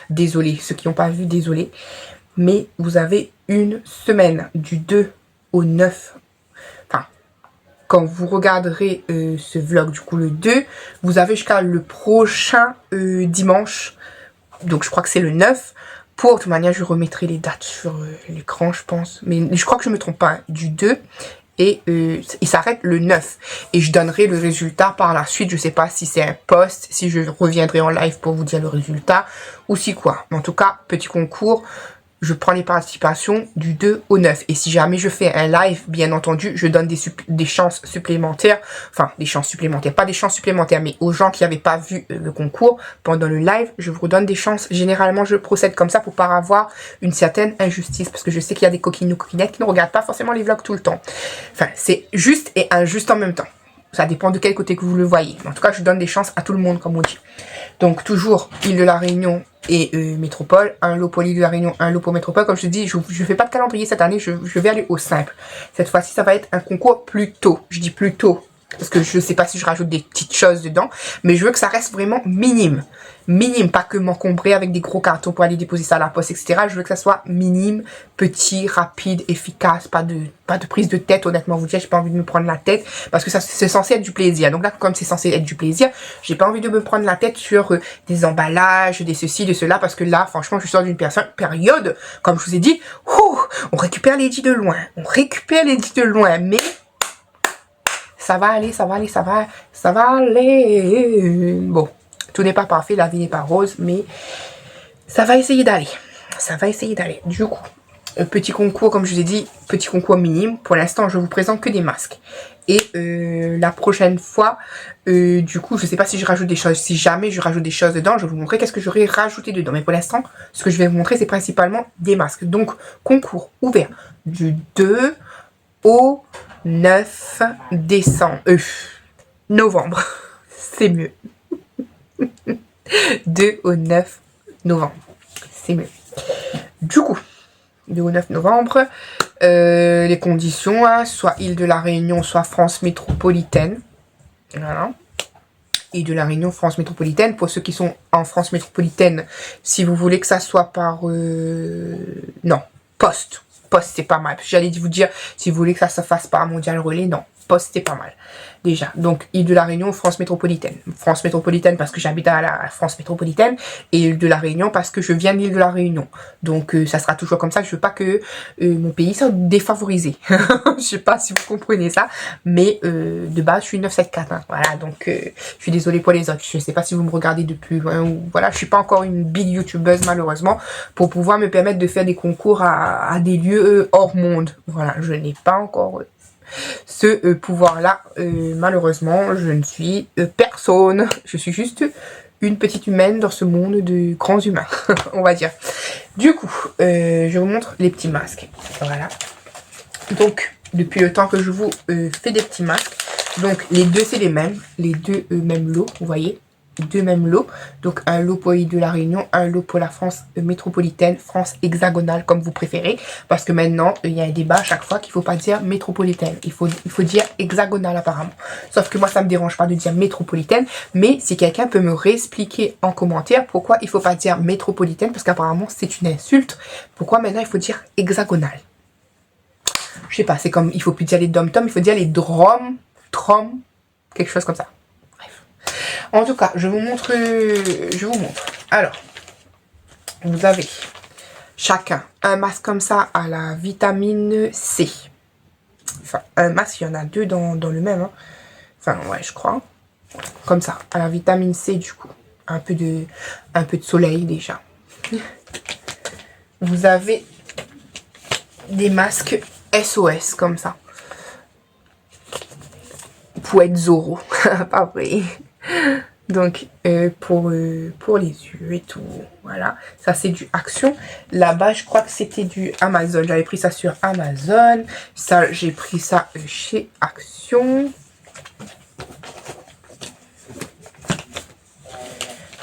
désolé. Ceux qui n'ont pas vu, désolé. Mais vous avez 1 semaine du 2 au 9. Enfin, quand vous regarderez ce vlog, du coup, le 2, vous avez jusqu'à le prochain dimanche. Donc, je crois que c'est le 9. Pour, de toute manière, je remettrai les dates sur l'écran, je pense. Mais je crois que je ne me trompe pas. Hein, du 2. Et il s'arrête le 9. Et je donnerai le résultat par la suite. Je ne sais pas si c'est un post, si je reviendrai en live pour vous dire le résultat, ou si quoi. Mais en tout cas, petit concours, je prends les participations du 2 au 9. Et si jamais je fais un live, bien entendu, je donne des chances supplémentaires. Enfin, des chances supplémentaires. Pas des chances supplémentaires, mais aux gens qui n'avaient pas vu le concours pendant le live, je vous redonne des chances. Généralement, je procède comme ça pour pas avoir une certaine injustice. Parce que je sais qu'il y a des coquines ou coquinettes qui ne regardent pas forcément les vlogs tout le temps. Enfin, c'est juste et injuste en même temps. Ça dépend de quel côté que vous le voyez. En tout cas, je donne des chances à tout le monde, comme on dit. Donc, toujours Île de la Réunion et Métropole. Un lot pour l'Île de la Réunion, un lot pour Métropole. Comme je dis, je ne fais pas de calendrier cette année. Je vais aller au simple. Cette fois-ci, ça va être un concours plus tôt. Je dis plus tôt. Parce que je ne sais pas si je rajoute des petites choses dedans. Mais je veux que ça reste vraiment minime. Minime, pas que m'encombrer avec des gros cartons pour aller déposer ça à la poste, etc. Je veux que ça soit minime, petit, rapide, efficace. Pas de prise de tête, honnêtement. Vous dire, j'ai pas envie de me prendre la tête. Parce que ça, c'est censé être du plaisir. Donc là, comme c'est censé être du plaisir, j'ai pas envie de me prendre la tête sur des emballages, des ceci, de cela. Parce que là, franchement, je sors d'une période, comme je vous ai dit, on récupère les dits de loin. On récupère les dits de loin. Mais ça va aller, ça va aller, ça va aller. Bon, tout n'est pas parfait, la vie n'est pas rose, mais ça va essayer d'aller. Ça va essayer d'aller. Du coup, petit concours, comme je vous ai dit, petit concours minime. Pour l'instant, je vous présente que des masques. Et la prochaine fois, du coup, je ne sais pas si je rajoute des choses. Si jamais je rajoute des choses dedans, je vais vous montrer qu'est-ce que j'aurais rajouté dedans. Mais pour l'instant, ce que je vais vous montrer, c'est principalement des masques. Donc, concours ouvert du 2 au 9 décembre. Novembre. C'est mieux. 2 au 9 novembre. C'est mieux. Du coup, 2 au 9 novembre, les conditions, hein, soit Île de la Réunion, soit France métropolitaine. Voilà. Île de la Réunion, France métropolitaine. Pour ceux qui sont en France métropolitaine, si vous voulez que ça soit par... non, poste. Poste, c'est pas mal. J'allais vous dire, si vous voulez que ça se fasse par Mondial Relais, non. Poste, c'est pas mal. Déjà. Donc, Île de la Réunion, France métropolitaine. France métropolitaine parce que j'habite à la France métropolitaine. Et Île de la Réunion parce que je viens de l'Île de la Réunion. Donc, ça sera toujours comme ça. Je veux pas que mon pays soit défavorisé. Je sais pas si vous comprenez ça. Mais de base, je suis 974. Hein. Voilà. Donc, je suis désolée pour les autres. Je sais pas si vous me regardez de plus loin. Ou, voilà. Je suis pas encore une big youtubeuse, malheureusement, pour pouvoir me permettre de faire des concours à des lieux hors monde. Voilà. Je n'ai pas encore... ce pouvoir-là, malheureusement, je ne suis personne. Je suis juste une petite humaine dans ce monde de grands humains, on va dire. Du coup, je vous montre les petits masques. Voilà. Donc, depuis le temps que je vous fais des petits masques, donc les deux, c'est les mêmes. Les deux mêmes lots, vous voyez. Deux mêmes lots, donc un lot pour l'Île de la Réunion, un lot pour la France métropolitaine, France hexagonale comme vous préférez, parce que maintenant il y a un débat à chaque fois qu'il faut pas dire métropolitaine, il faut dire hexagonale apparemment, sauf que moi ça me dérange pas de dire métropolitaine, mais si quelqu'un peut me réexpliquer en commentaire pourquoi il faut pas dire métropolitaine, parce qu'apparemment c'est une insulte, pourquoi maintenant il faut dire hexagonale, je sais pas, c'est comme il faut plus dire les dom-tom, il faut dire les drom, quelque chose comme ça. En tout cas, je vous montre. Alors, vous avez chacun un masque comme ça à la vitamine C. Enfin, un masque, il y en a deux dans le même. Hein. Enfin, ouais, je crois. Comme ça, à la vitamine C, du coup. Un peu de soleil, déjà. Vous avez des masques SOS, comme ça. Pour être Zoro. Pas vrai. Donc, pour les yeux et tout. Voilà. Ça, c'est du Action. Là-bas, je crois que c'était du Amazon. J'avais pris ça sur Amazon. Ça, j'ai pris ça chez Action.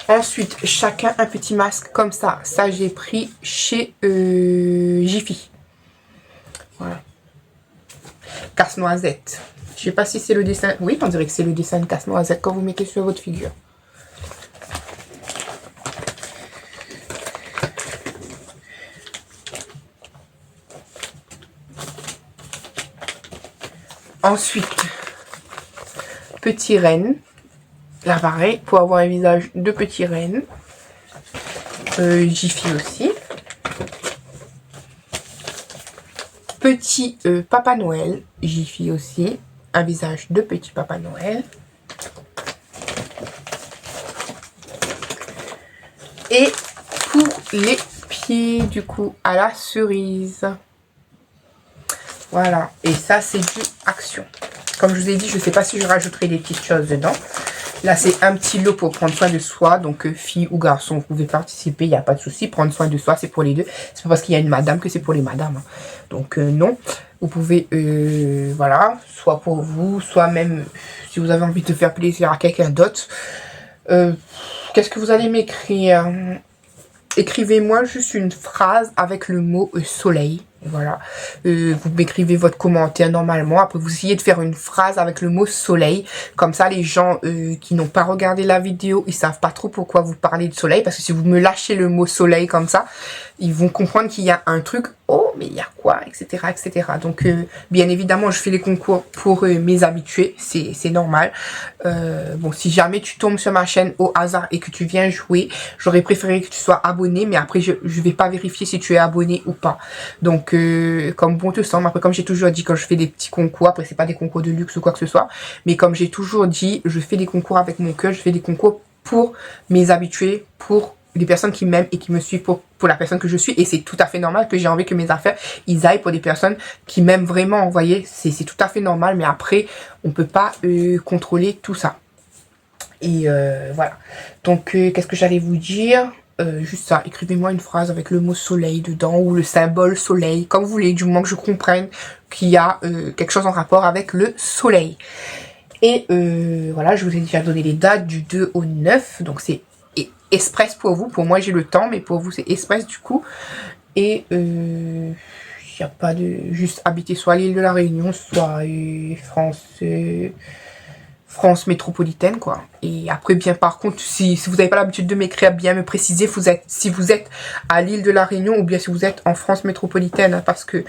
Ensuite, chacun un petit masque comme ça. Ça, j'ai pris chez Jiffy. Voilà. Casse-noisette. Je sais pas si c'est le dessin. Oui, on dirait que c'est le dessin de casse-noisette quand vous mettez sur votre figure. Ensuite, petit renne. Là, pareil, pour avoir un visage de petit renne. Jiffy aussi. Petit Papa Noël. Jiffy aussi. Un visage de petit Papa Noël. Et pour les pieds, du coup, à la cerise. Voilà. Et ça, c'est du Action. Comme je vous ai dit, je ne sais pas si je rajouterai des petites choses dedans. Là, c'est un petit lot pour prendre soin de soi. Donc, fille ou garçon, vous pouvez participer. Il n'y a pas de souci. Prendre soin de soi, c'est pour les deux. C'est pas parce qu'il y a une madame que c'est pour les madames. Hein. Donc, non. Vous pouvez, voilà, soit pour vous, soit même si vous avez envie de faire plaisir à quelqu'un d'autre. Qu'est-ce que vous allez m'écrire? Écrivez-moi juste une phrase avec le mot soleil. Voilà. Vous m'écrivez votre commentaire normalement. Après, vous essayez de faire une phrase avec le mot soleil. Comme ça, les gens qui n'ont pas regardé la vidéo, ils savent pas trop pourquoi vous parlez de soleil. Parce que si vous me lâchez le mot soleil comme ça, ils vont comprendre qu'il y a un truc. Oh, mais il y a quoi, etc., etc. Donc, bien évidemment, je fais les concours pour mes habitués. C'est normal. Bon, si jamais tu tombes sur ma chaîne au hasard et que tu viens jouer, j'aurais préféré que tu sois abonné. Mais après, je vais pas vérifier si tu es abonné ou pas. Donc, comme bon te semble. Après, comme j'ai toujours dit, quand je fais des petits concours, après, c'est pas des concours de luxe ou quoi que ce soit. Mais comme j'ai toujours dit, je fais des concours avec mon cœur. Je fais des concours pour mes habitués, pour les personnes qui m'aiment et qui me suivent pour la personne que je suis. Et c'est tout à fait normal que j'ai envie que mes affaires, ils aillent pour des personnes qui m'aiment vraiment. Vous voyez, c'est tout à fait normal. Mais après, on peut pas contrôler tout ça. Et voilà. Donc, qu'est-ce que j'allais vous dire? Juste ça, écrivez-moi une phrase avec le mot soleil dedans ou le symbole soleil, comme vous voulez, du moment que je comprenne qu'il y a quelque chose en rapport avec le soleil. Et voilà, je vous ai déjà donné les dates du 2 au 9, donc c'est express pour vous. Pour moi, j'ai le temps, mais pour vous, c'est express du coup. Et il n'y a pas de... Juste habiter soit à l'île de la Réunion, soit France métropolitaine, quoi. Et après, bien par contre, si vous n'avez pas l'habitude de m'écrire, bien me préciser si vous êtes à l'île de la Réunion ou bien si vous êtes en France métropolitaine, hein, parce que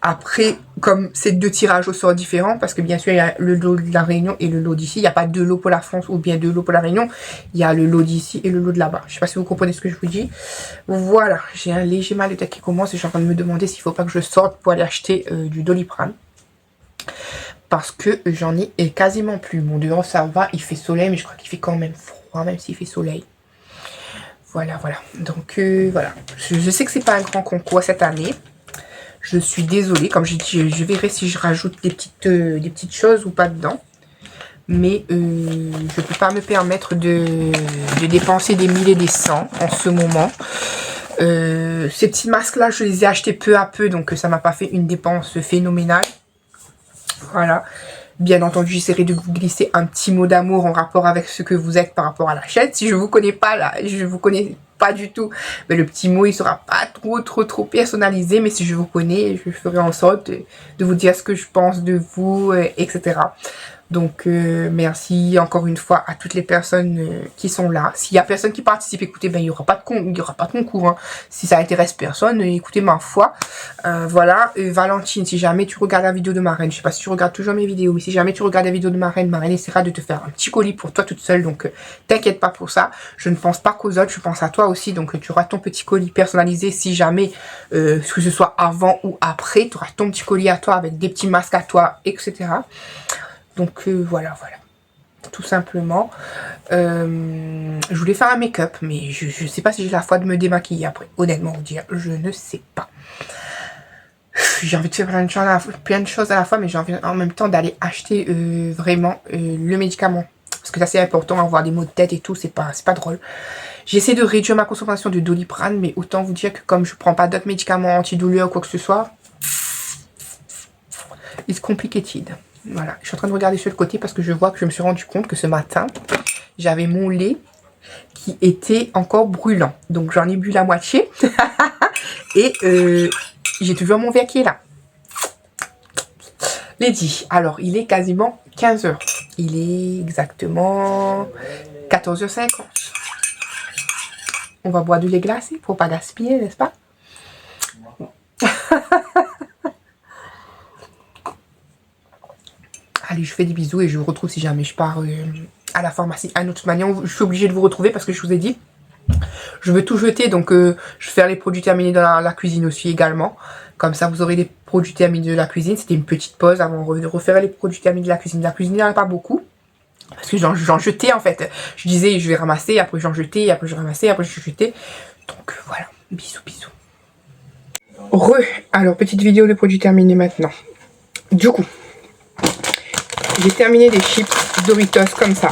après, comme c'est deux tirages au sort différents, parce que bien sûr, il y a le lot de la Réunion et le lot d'ici. Il n'y a pas deux lots pour la France ou bien deux lots pour la Réunion. Il y a le lot d'ici et le lot de là-bas. Je sais pas si vous comprenez ce que je vous dis. Voilà, j'ai un léger mal de tête qui commence et je suis en train de me demander s'il faut pas que je sorte pour aller acheter du Doliprane. Parce que j'en ai quasiment plus. Bon, dehors ça va, il fait soleil, mais je crois qu'il fait quand même froid, même s'il fait soleil. Voilà, voilà. Donc, voilà. Je sais que c'est pas un grand concours cette année. Je suis désolée. Comme j'ai dit, je verrai si je rajoute des petites choses ou pas dedans. Mais je ne peux pas me permettre de dépenser des 1000 et des 100 en ce moment. Ces petits masques-là, je les ai achetés peu à peu. Donc, ça m'a pas fait une dépense phénoménale. Voilà. Bien entendu, j'essaierai de vous glisser un petit mot d'amour en rapport avec ce que vous êtes par rapport à la chaîne. Si je vous connais pas là, je vous connais pas du tout, mais le petit mot il sera pas trop personnalisé. Mais si je vous connais, je ferai en sorte de vous dire ce que je pense de vous, etc. Donc merci encore une fois à toutes les personnes qui sont là. S'il y a personne qui participe, écoutez, ben il y aura pas de concours. Hein. Si ça intéresse personne, écoutez ma foi. Voilà, Valentine, si jamais tu regardes la vidéo de ma reine, je sais pas si tu regardes toujours mes vidéos, mais si jamais tu regardes la vidéo de ma reine essaiera de te faire un petit colis pour toi toute seule. Donc t'inquiète pas pour ça. Je ne pense pas qu'aux autres, je pense à toi aussi. Donc tu auras ton petit colis personnalisé si jamais, que ce soit avant ou après, tu auras ton petit colis à toi avec des petits masques à toi, etc. Donc voilà, tout simplement. Je voulais faire un make-up, mais je sais pas si j'ai la foi de me démaquiller après. Honnêtement, vous dire, je ne sais pas. J'ai envie de faire plein de choses à la fois, mais j'ai envie en même temps d'aller acheter vraiment le médicament. Parce que ça c'est important, avoir des maux de tête et tout, c'est pas drôle. J'essaie de réduire ma consommation de Doliprane, mais autant vous dire que comme je prends pas d'autres médicaments antidouleurs ou quoi que ce soit, it's complicated. Voilà, je suis en train de regarder sur le côté parce que je vois que je me suis rendu compte que ce matin, j'avais mon lait qui était encore brûlant. Donc j'en ai bu la moitié. Et j'ai toujours mon verre qui est là. Lady, alors il est quasiment 15 h. Il est exactement 14h50. On va boire du lait glacé pour pas gaspiller, n'est-ce pas? Allez, je fais des bisous et je vous retrouve si jamais je pars à la pharmacie. À une autre manière, je suis obligée de vous retrouver parce que je vous ai dit, je veux tout jeter. Donc, je vais faire les produits terminés dans la cuisine aussi également. Comme ça, vous aurez les produits terminés de la cuisine. C'était une petite pause avant de refaire les produits terminés de la cuisine. La cuisine, il n'y en a pas beaucoup. Parce que j'en jetais en fait. Je disais, je vais ramasser, après j'en jetais, après je ramassais, après je jetais. Donc, voilà. Bisous, bisous. Alors, petite vidéo de produits terminés maintenant. Du coup, j'ai terminé des chips Doritos comme ça.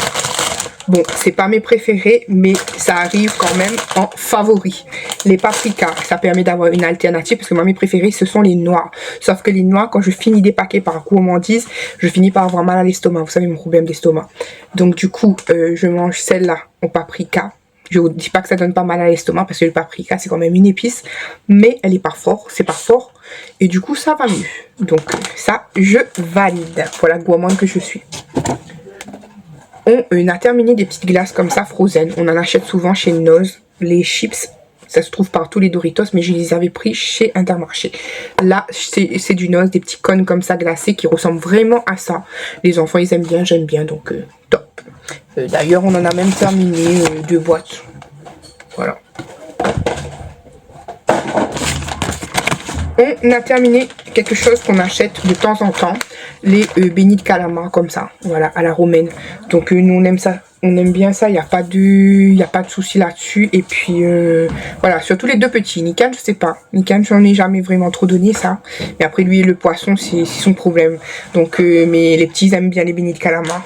Bon, c'est pas mes préférés, mais ça arrive quand même en favori. Les paprikas, ça permet d'avoir une alternative, parce que moi, mes préférés, ce sont les noirs. Sauf que les noirs, quand je finis des paquets par gourmandise, je finis par avoir mal à l'estomac. Vous savez, mon problème d'estomac. Donc, du coup, je mange celle-là au paprika. Je vous dis pas que ça donne pas mal à l'estomac, parce que le paprika, c'est quand même une épice. Mais elle est pas fort, c'est pas fort. Et du coup, ça va mieux. Donc, ça, je valide pour la gourmande que je suis. On a terminé des petites glaces comme ça, frozen. On en achète souvent chez Noz. Les chips, ça se trouve partout, les Doritos, mais je les avais pris chez Intermarché. Là, c'est du Noz, des petits cônes comme ça glacés qui ressemblent vraiment à ça. Les enfants, ils aiment bien, j'aime bien, donc top. D'ailleurs, on en a même terminé 2 boîtes. Voilà. On a terminé quelque chose qu'on achète de temps en temps, les beignets de calamar comme ça, voilà, à la romaine. Donc nous on aime ça, on aime bien ça, il n'y a pas de souci là-dessus. Et puis voilà, surtout les deux petits. Nikan, je sais pas, Nikan, j'en ai jamais vraiment trop donné ça. Mais après lui, le poisson, c'est son problème. Donc mais les petits ils aiment bien les beignets de calamar.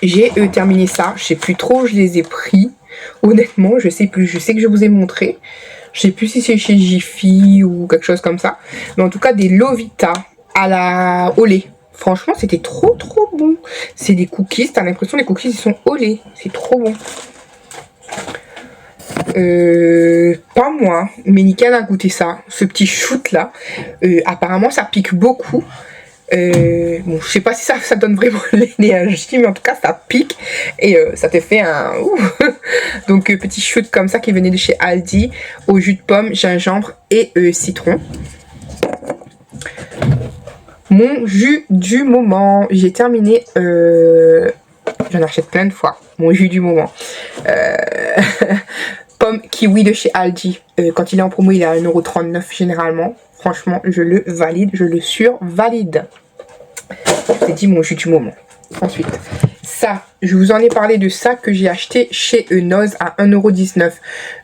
J'ai terminé ça, je sais plus trop où je les ai pris. Honnêtement, je sais plus. Je sais que je vous ai montré. Je sais plus si c'est chez Jiffy ou quelque chose comme ça. Mais en tout cas, des Lovita au lait. Franchement, c'était trop bon. C'est des cookies. T'as l'impression que les cookies, ils sont au lait. C'est trop bon. Pas moi. Mais Nickel a goûté ça. Ce petit shoot là. Apparemment, ça pique beaucoup. Bon, je sais pas si ça donne vraiment l'énergie, mais en tout cas ça pique et ça te fait un donc petit shoot comme ça qui venait de chez Aldi au jus de pomme, gingembre et citron. Mon jus du moment, j'ai terminé, j'en achète plein de fois, mon jus du moment. Pomme kiwi de chez Aldi, quand il est en promo il est à 1,39 € généralement. Franchement, je le valide, je le survalide. Je vous ai dit mon jus du moment. Ensuite, ça, je vous en ai parlé de ça que j'ai acheté chez Noz à 1,19 €.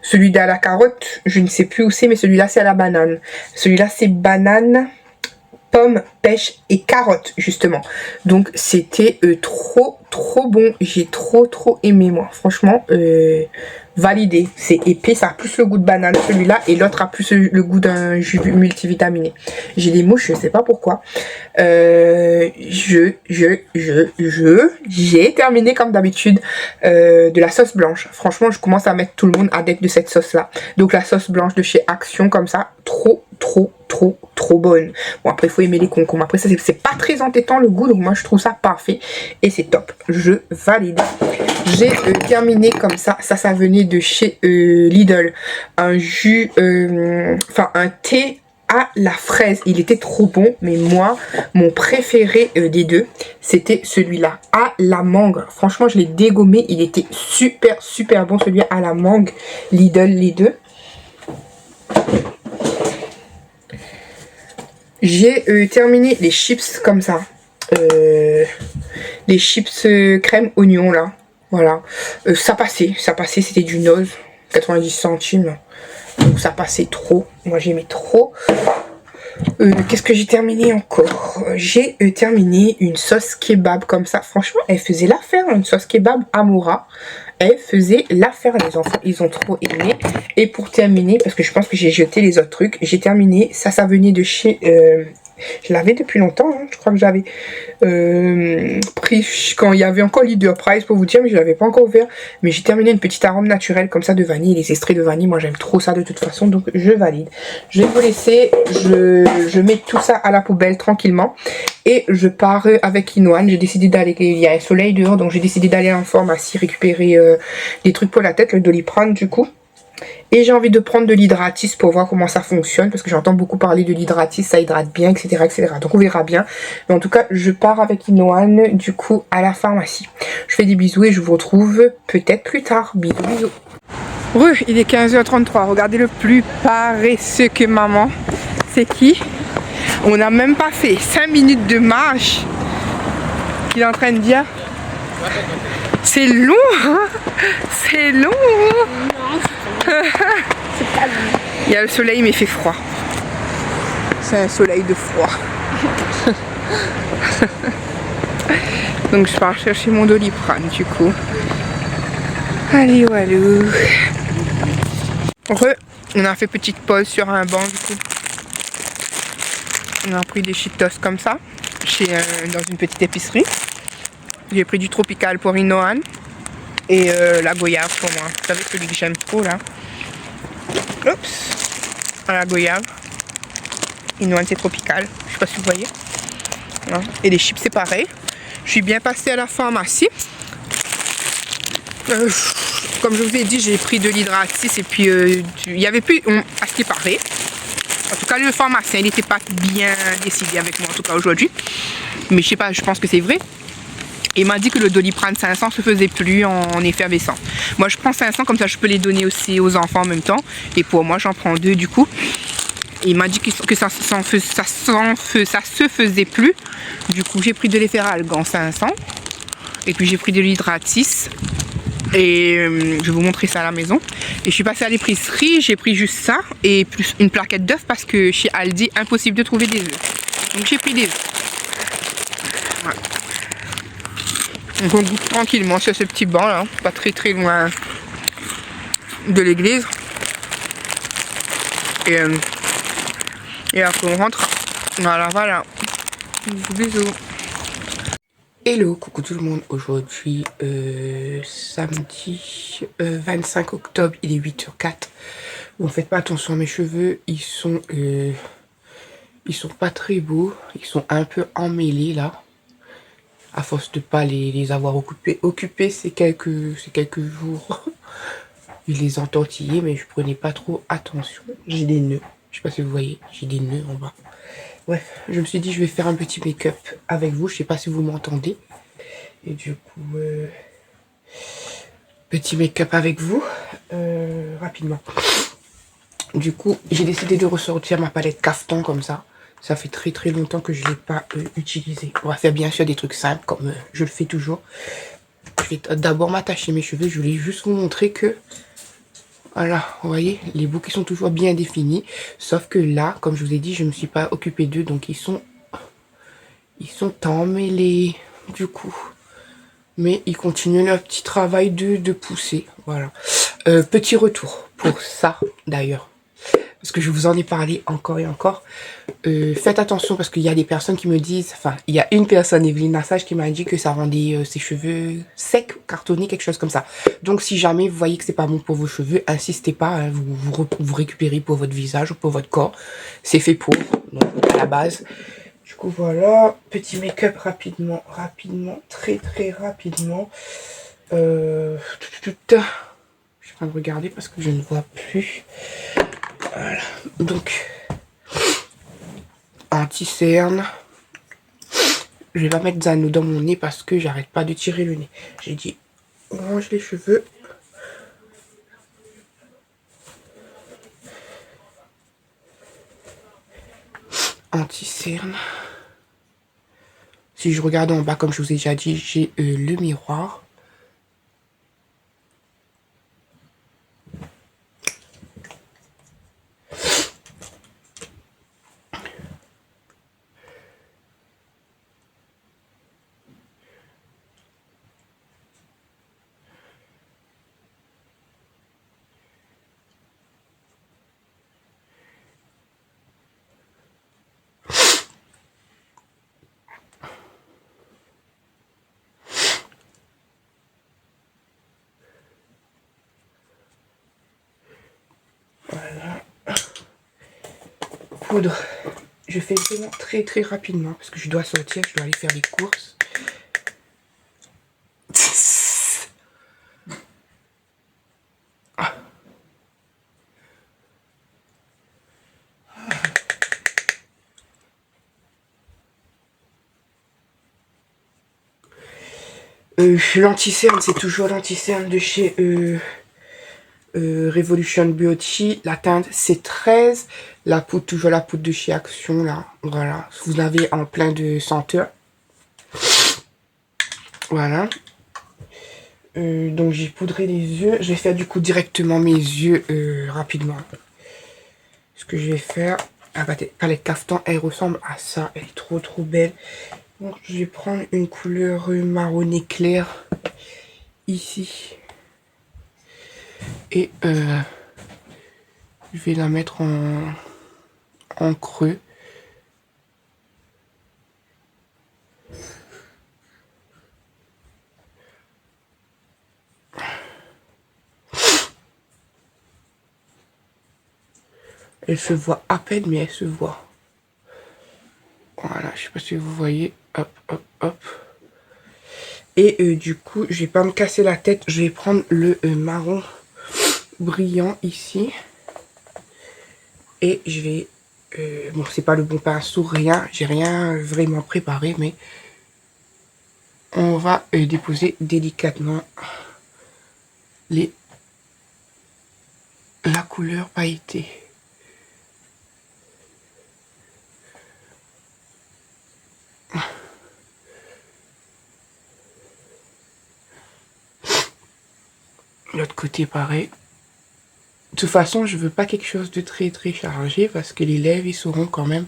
Celui de la carotte, je ne sais plus où c'est, mais celui-là, c'est à la banane. Celui-là, c'est banane, pomme, pêche et carotte, justement. Donc, c'était trop bon. J'ai trop aimé, moi. Franchement, validé. C'est épais, ça a plus le goût de banane, celui-là, et l'autre a plus le goût d'un jus multivitaminé. J'ai des mouches, je sais pas pourquoi. J'ai terminé comme d'habitude de la sauce blanche. Franchement, je commence à mettre tout le monde adepte de cette sauce-là. Donc la sauce blanche de chez Action, comme ça, trop bonne. Bon, après, il faut aimer les concombres. Après, ça, c'est pas très entêtant le goût, donc moi, je trouve ça parfait. Et c'est top. Je valide. J'ai terminé comme ça. Ça venait de chez Lidl. Un jus, enfin, un thé à la fraise. Il était trop bon, mais moi, mon préféré des deux, c'était celui-là, à la mangue. Franchement, je l'ai dégommé. Il était super bon, celui à la mangue. Lidl, les deux. J'ai terminé les chips comme ça. Les chips crème oignon là. Voilà. Ça passait, c'était du Noz. 90 centimes. Donc ça passait trop. Moi j'aimais trop. Qu'est-ce que j'ai terminé encore? J'ai terminé une sauce kebab comme ça. Franchement, elle faisait l'affaire. Une sauce kebab Amoura. Elle faisait l'affaire. Les enfants, ils ont trop aimé. Et pour terminer, parce que je pense que j'ai jeté les autres trucs, j'ai terminé. Ça venait de chez... je l'avais depuis longtemps, hein. Je crois que j'avais pris quand il y avait encore Leader Price pour vous dire, mais je l'avais pas encore ouvert. Mais j'ai terminé une petite arôme naturelle comme ça de vanille, les extraits de vanille. Moi j'aime trop ça de toute façon, donc je valide. Je vais vous laisser, je mets tout ça à la poubelle tranquillement et je pars avec Inoan. J'ai décidé d'aller, il y a un soleil dehors, donc j'ai décidé d'aller en pharmacie récupérer des trucs pour la tête, le Doliprane du coup. Et j'ai envie de prendre de l'hydratis pour voir comment ça fonctionne. Parce que j'entends beaucoup parler de l'hydratis, ça hydrate bien, etc., etc. Donc on verra bien. Mais en tout cas, je pars avec Inoan, du coup, à la pharmacie. Je fais des bisous et je vous retrouve peut-être plus tard. Bisous. Il est 15h33. Regardez le plus paresseux que maman. C'est qui? On n'a même pas fait 5 minutes de marche. Il est en train de dire... C'est long, hein? C'est long, hein? Il y a le soleil, mais il fait froid. C'est un soleil de froid. Donc je pars chercher mon Doliprane, du coup. Allez, walou. On a fait petite pause sur un banc, du coup. On a pris des Cheetos comme ça, dans une petite épicerie. J'ai pris du tropical pour Inoan et la goyave pour moi. Vous savez celui que j'aime trop là. Oups, la goyave. Inoan c'est tropical. Je sais pas si vous voyez. Voilà. Et les chips c'est pareil. Je suis bien passée à la pharmacie. Comme je vous ai dit, j'ai pris de l'hydratis et puis il y avait plus à ce qui paraît. En tout cas le pharmacien il n'était pas bien décidé avec moi en tout cas aujourd'hui. Mais je sais pas, je pense que c'est vrai. Il m'a dit que le Doliprane 500 se faisait plus en effervescent. Moi je prends 500 comme ça je peux les donner aussi aux enfants en même temps. Et pour moi j'en prends 2 du coup. Et il m'a dit que ça se faisait plus. Du coup j'ai pris de l'efferalgan 500. Et puis j'ai pris de l'hydratis. Et je vais vous montrer ça à la maison. Et je suis passée à l'épicerie, j'ai pris juste ça. Et plus une plaquette d'œufs parce que chez Aldi impossible de trouver des œufs. Donc j'ai pris des œufs. Voilà. Donc on goûte tranquillement sur ce petit banc là, pas très loin de l'église. Et après on rentre. Voilà. Bisous. Hello, coucou tout le monde. Aujourd'hui, samedi 25 octobre, il est 8h04. Bon, faites pas attention à mes cheveux, ils sont pas très beaux. Ils sont un peu emmêlés là. À force de pas les avoir occupés ces quelques jours. Je les entortillais, mais je prenais pas trop attention. J'ai des nœuds. Je sais pas si vous voyez, j'ai des nœuds en bas. Ouais, je me suis dit je vais faire un petit make-up avec vous. Je sais pas si vous m'entendez. Et du coup, petit make-up avec vous. Rapidement. Du coup, j'ai décidé de ressortir ma palette caftan comme ça. Ça fait très longtemps que je ne l'ai pas utilisé. On va faire bien sûr des trucs simples comme je le fais toujours. Je vais d'abord m'attacher mes cheveux. Je voulais juste vous montrer que... Voilà, vous voyez, les boucles sont toujours bien définis. Sauf que là, comme je vous ai dit, je ne me suis pas occupée d'eux. Donc ils sont emmêlés du coup. Mais ils continuent leur petit travail de pousser. Voilà. Petit retour pour ça d'ailleurs. parce que je vous en ai parlé encore et encore. Faites attention parce qu'il y a des personnes qui me disent, enfin, il y a une personne, Evelyne Nassage, qui m'a dit que ça rendait ses cheveux secs, cartonnés, quelque chose comme ça. Donc, si jamais vous voyez que c'est pas bon pour vos cheveux, insistez pas, hein, vous récupérez pour votre visage ou pour votre corps. C'est fait pour, donc, à la base. Du coup, voilà, petit make-up rapidement, très rapidement. Je suis en train de regarder parce que je ne vois plus. Voilà, donc anti-cerne. Je vais pas mettre Zano dans mon nez parce que j'arrête pas de tirer le nez. J'ai dit, on range les cheveux. Anti-cerne. Si je regarde en bas, comme je vous ai déjà dit, j'ai le miroir. Voilà. Poudre. Je fais vraiment très rapidement parce que je dois sortir, je dois aller faire des courses. L'anti-cerne, c'est toujours l'anti-cerne de chez Revolution Beauty. La teinte, c'est 13. La poudre, toujours la poudre de chez Action, là. Voilà. Vous avez en plein de senteurs. Voilà. Donc, j'ai poudré les yeux. Je vais faire du coup directement mes yeux rapidement. Ce que je vais faire... Ah, bah, palette caftan, elle ressemble à ça. Elle est trop belle. Donc, je vais prendre une couleur marronné clair ici. Et je vais la mettre en creux. Elle se voit à peine, mais elle se voit. Voilà, je sais pas si vous voyez. Hop. Et du coup, je vais pas me casser la tête. Je vais prendre le marron brillant ici. Et je vais... bon, c'est pas le bon pinceau, rien. J'ai rien vraiment préparé, mais... On va déposer délicatement la couleur pailletée. L'autre côté pareil. De toute façon, je veux pas quelque chose de très chargé parce que les lèvres ils seront quand même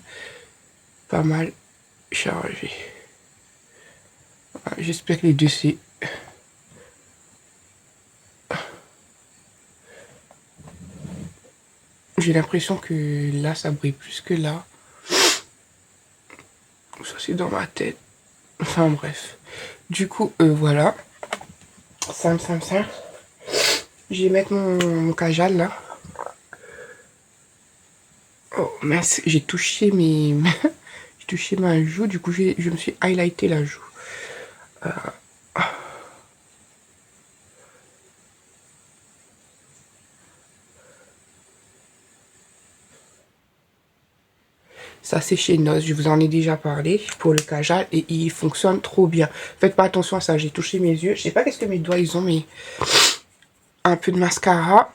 pas mal chargés. J'espère que les deux c'est... J'ai l'impression que là ça brille plus que là. Ça c'est dans ma tête. Enfin bref. Du coup voilà. Simple. Je vais mettre mon kajal là. Oh mince, j'ai touché mes... j'ai touché ma joue, du coup je me suis highlighté la joue. Ça c'est chez Noz, je vous en ai déjà parlé pour le kajal et il fonctionne trop bien. Faites pas attention à ça, j'ai touché mes yeux. Je sais pas qu'est-ce que mes doigts ils ont, mais un peu de mascara.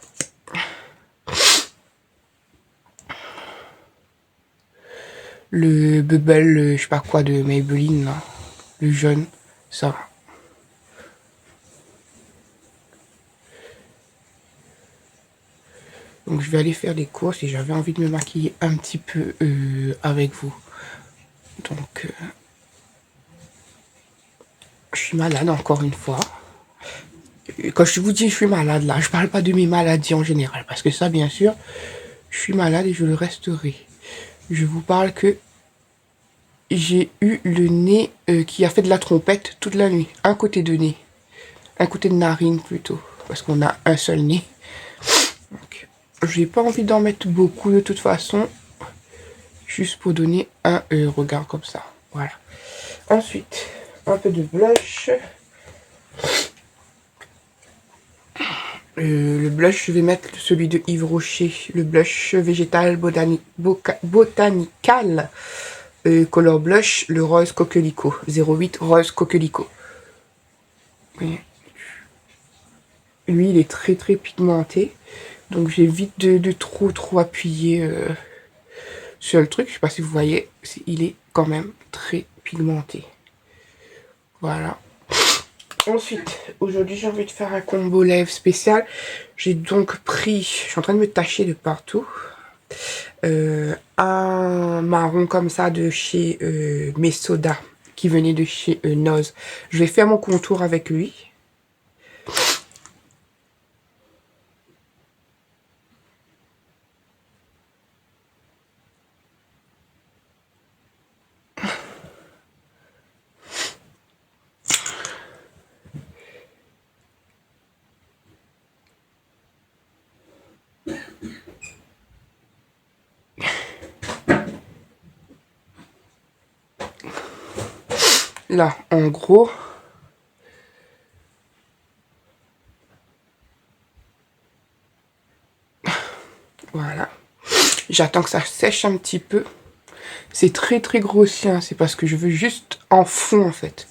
Le bubble, je sais pas quoi de Maybelline là, le jaune, ça. Donc je vais aller faire des courses et j'avais envie de me maquiller un petit peu avec vous. Donc je suis malade encore une fois. Quand je vous dis je suis malade là, je parle pas de mes maladies en général. Parce que ça bien sûr, je suis malade et je le resterai. Je vous parle que j'ai eu le nez qui a fait de la trompette toute la nuit. Un côté de nez. Un côté de narine plutôt. Parce qu'on a un seul nez. Donc, j'ai pas envie d'en mettre beaucoup de toute façon. Juste pour donner un regard comme ça. Voilà. Ensuite, un peu de blush. Le blush, je vais mettre celui de Yves Rocher. Le blush végétal botanical. Color blush, le rose coquelicot. 08 rose coquelicot. Lui, il est très très pigmenté. Donc j'évite de trop appuyer sur le truc. Je sais pas si vous voyez, il est quand même très pigmenté. Voilà. Ensuite, aujourd'hui j'ai envie de faire un combo lèvres spécial. J'ai donc pris, je suis en train de me tacher de partout. Un marron comme ça de chez Mesoda qui venait de chez Noz. Je vais faire mon contour avec lui. Là, en gros, voilà. J'attends que ça sèche un petit peu. C'est très très grossier, hein. C'est parce que je veux juste en fond en fait.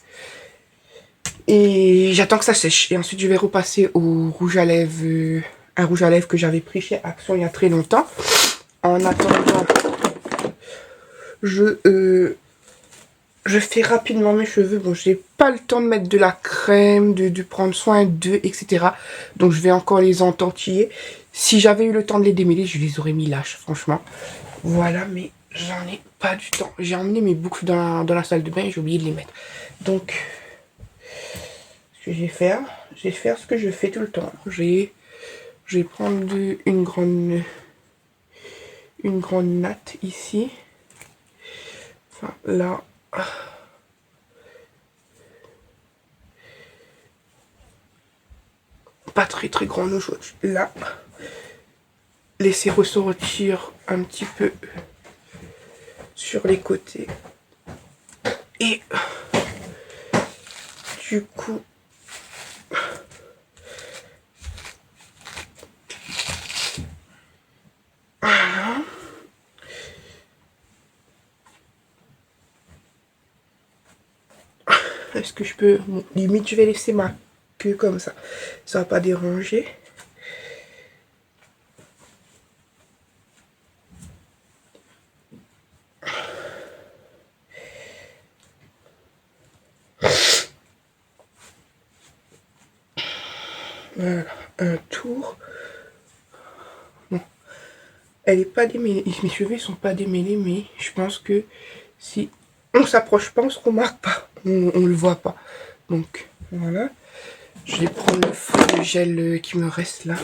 Et j'attends que ça sèche. Et ensuite je vais repasser au rouge à lèvres. Un rouge à lèvres que j'avais pris chez Action il y a très longtemps. En attendant, je fais rapidement mes cheveux. Bon, j'ai pas le temps de mettre de la crème, de prendre soin d'eux, etc. Donc je vais encore les entortiller. Si j'avais eu le temps de les démêler, je les aurais mis lâches, franchement. Voilà, mais j'en ai pas du temps. J'ai emmené mes boucles dans la salle de bain et j'ai oublié de les mettre. Donc, ce que je vais faire ce que je fais tout le temps. Je vais prendre une grande natte ici. Enfin, là. Pas très très grande aujourd'hui. Là. Laisser ressortir un petit peu sur les côtés. Et du coup, voilà. Est-ce que je peux... Bon, limite, je vais laisser ma queue comme ça. Ça va pas déranger. Voilà, un tour. Bon, elle est pas démêlée. Mes cheveux sont pas démêlés, mais je pense que si on s'approche pas, on se remarque pas. On le voit pas. Donc, voilà. Je vais prendre le fond de gel qui me reste là.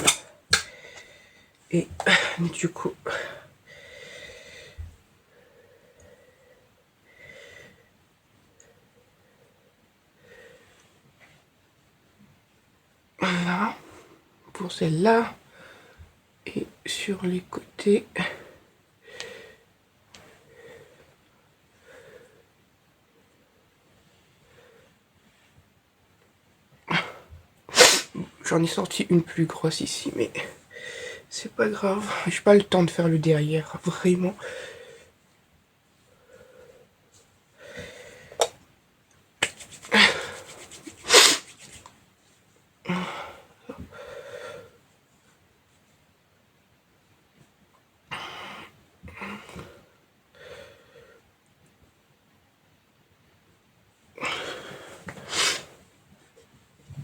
Et du coup... Voilà. Pour celle-là. Et sur les côtés... J'en ai sorti une plus grosse ici, mais c'est pas grave. J'ai pas le temps de faire le derrière, vraiment.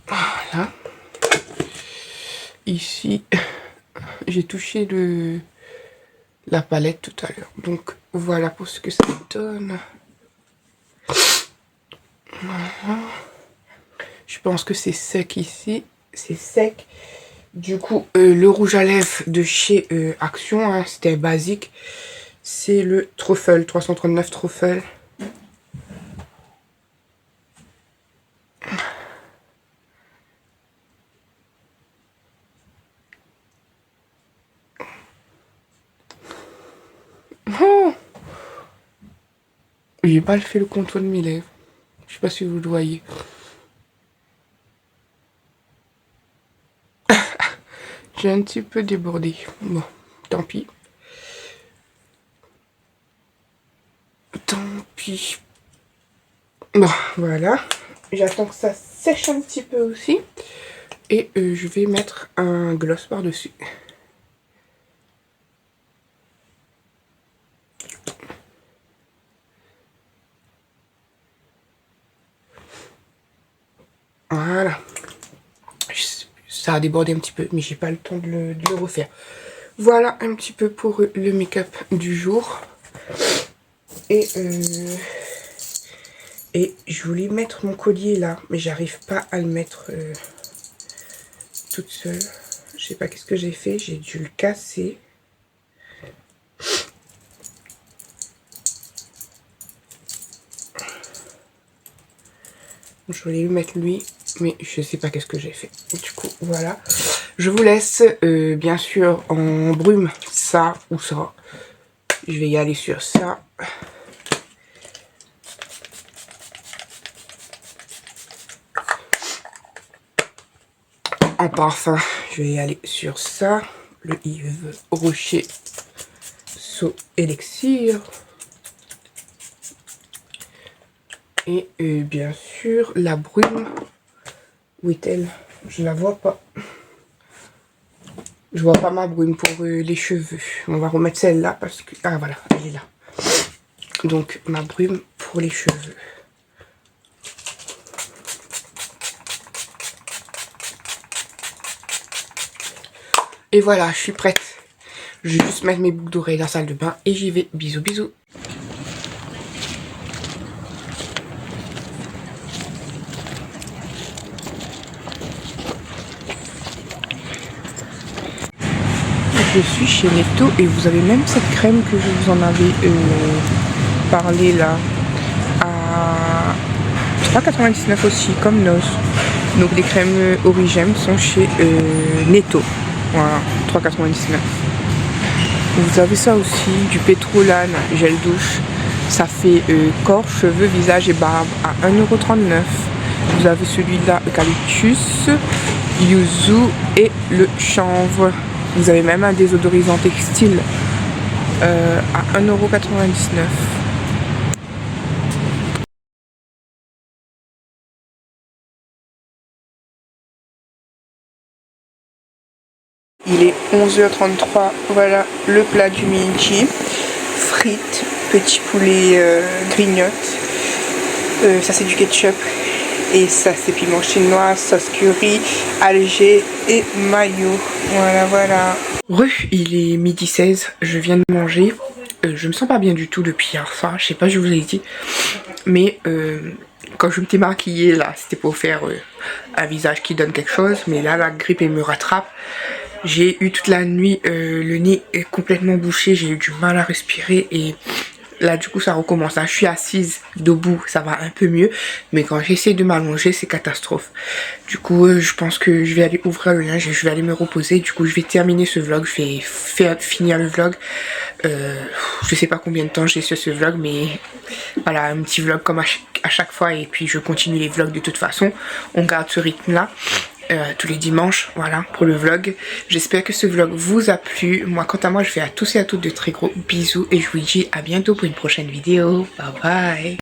Voilà. Ici, j'ai touché la palette tout à l'heure. Donc voilà pour ce que ça donne. Voilà. Je pense que c'est sec ici. C'est sec. Du coup, le rouge à lèvres de chez Action, hein, c'était basique. C'est le Truffle, 339 Truffle. Oh, j'ai pas fait le contour de mes lèvres. Je sais pas si vous le voyez. J'ai un petit peu débordé. Bon, tant pis. Tant pis. Bon, voilà. J'attends que ça sèche un petit peu aussi. Et je vais mettre un gloss par-dessus. Voilà. Ça a débordé un petit peu, mais j'ai pas le temps de le refaire. Voilà un petit peu pour le make-up du jour. Et je voulais mettre mon collier là, mais j'arrive pas à le mettre toute seule. Je sais pas qu'est-ce que j'ai fait, j'ai dû le casser. Je voulais lui mettre lui, mais je sais pas qu'est-ce que j'ai fait. Du coup, voilà. Je vous laisse, bien sûr, en brume, ça ou ça. Je vais y aller sur ça. En parfum, je vais y aller sur ça. Le Yves Rocher So Elixir. Et bien sûr, la brume. Où est-elle? Je la vois pas. Je vois pas ma brume pour les cheveux. On va remettre celle-là parce que... Ah voilà, elle est là. Donc ma brume pour les cheveux. Et voilà, je suis prête. Je vais juste mettre mes boucles d'oreilles dans la salle de bain et j'y vais. Bisous, bisous. Je suis chez Netto et vous avez même cette crème que je vous en avais parlé là à 3,99 aussi comme Nose. Donc les crèmes Origem sont chez Netto. Voilà, 3,99. Vous avez ça aussi, du pétrolane gel douche. Ça fait corps, cheveux, visage et barbe à 1,39 €. Vous avez celui-là, eucalyptus, yuzu et le chanvre. Vous avez même un désodorisant textile à 1,99 €. Il est 11h33, voilà le plat du midi. Frites, petit poulet grignote. Ça c'est du ketchup. Et ça c'est piment chinois, sauce curry, alger et mayo. Voilà, voilà. Il est midi 16, je viens de manger. Je me sens pas bien du tout depuis hier soir, je sais pas, je vous ai dit. Mais quand je m'étais maquillée là, c'était pour faire un visage qui donne quelque chose. Mais là, la grippe elle me rattrape. J'ai eu toute la nuit le nez complètement bouché, j'ai eu du mal à respirer et là du coup ça recommence. Là je suis assise debout, ça va un peu mieux, mais quand j'essaie de m'allonger c'est catastrophe. Du coup je pense que je vais aller ouvrir le linge et je vais aller me reposer. Du coup je vais terminer ce vlog, je vais finir le vlog. Je sais pas combien de temps j'ai sur ce vlog, mais voilà, un petit vlog comme à chaque fois et puis je continue les vlogs de toute façon. On garde ce rythme là. Tous les dimanches, voilà, pour le vlog. J'espère que ce vlog vous a plu. Moi, quant à moi, je fais à tous et à toutes de très gros bisous et je vous dis à bientôt pour une prochaine vidéo. Bye bye.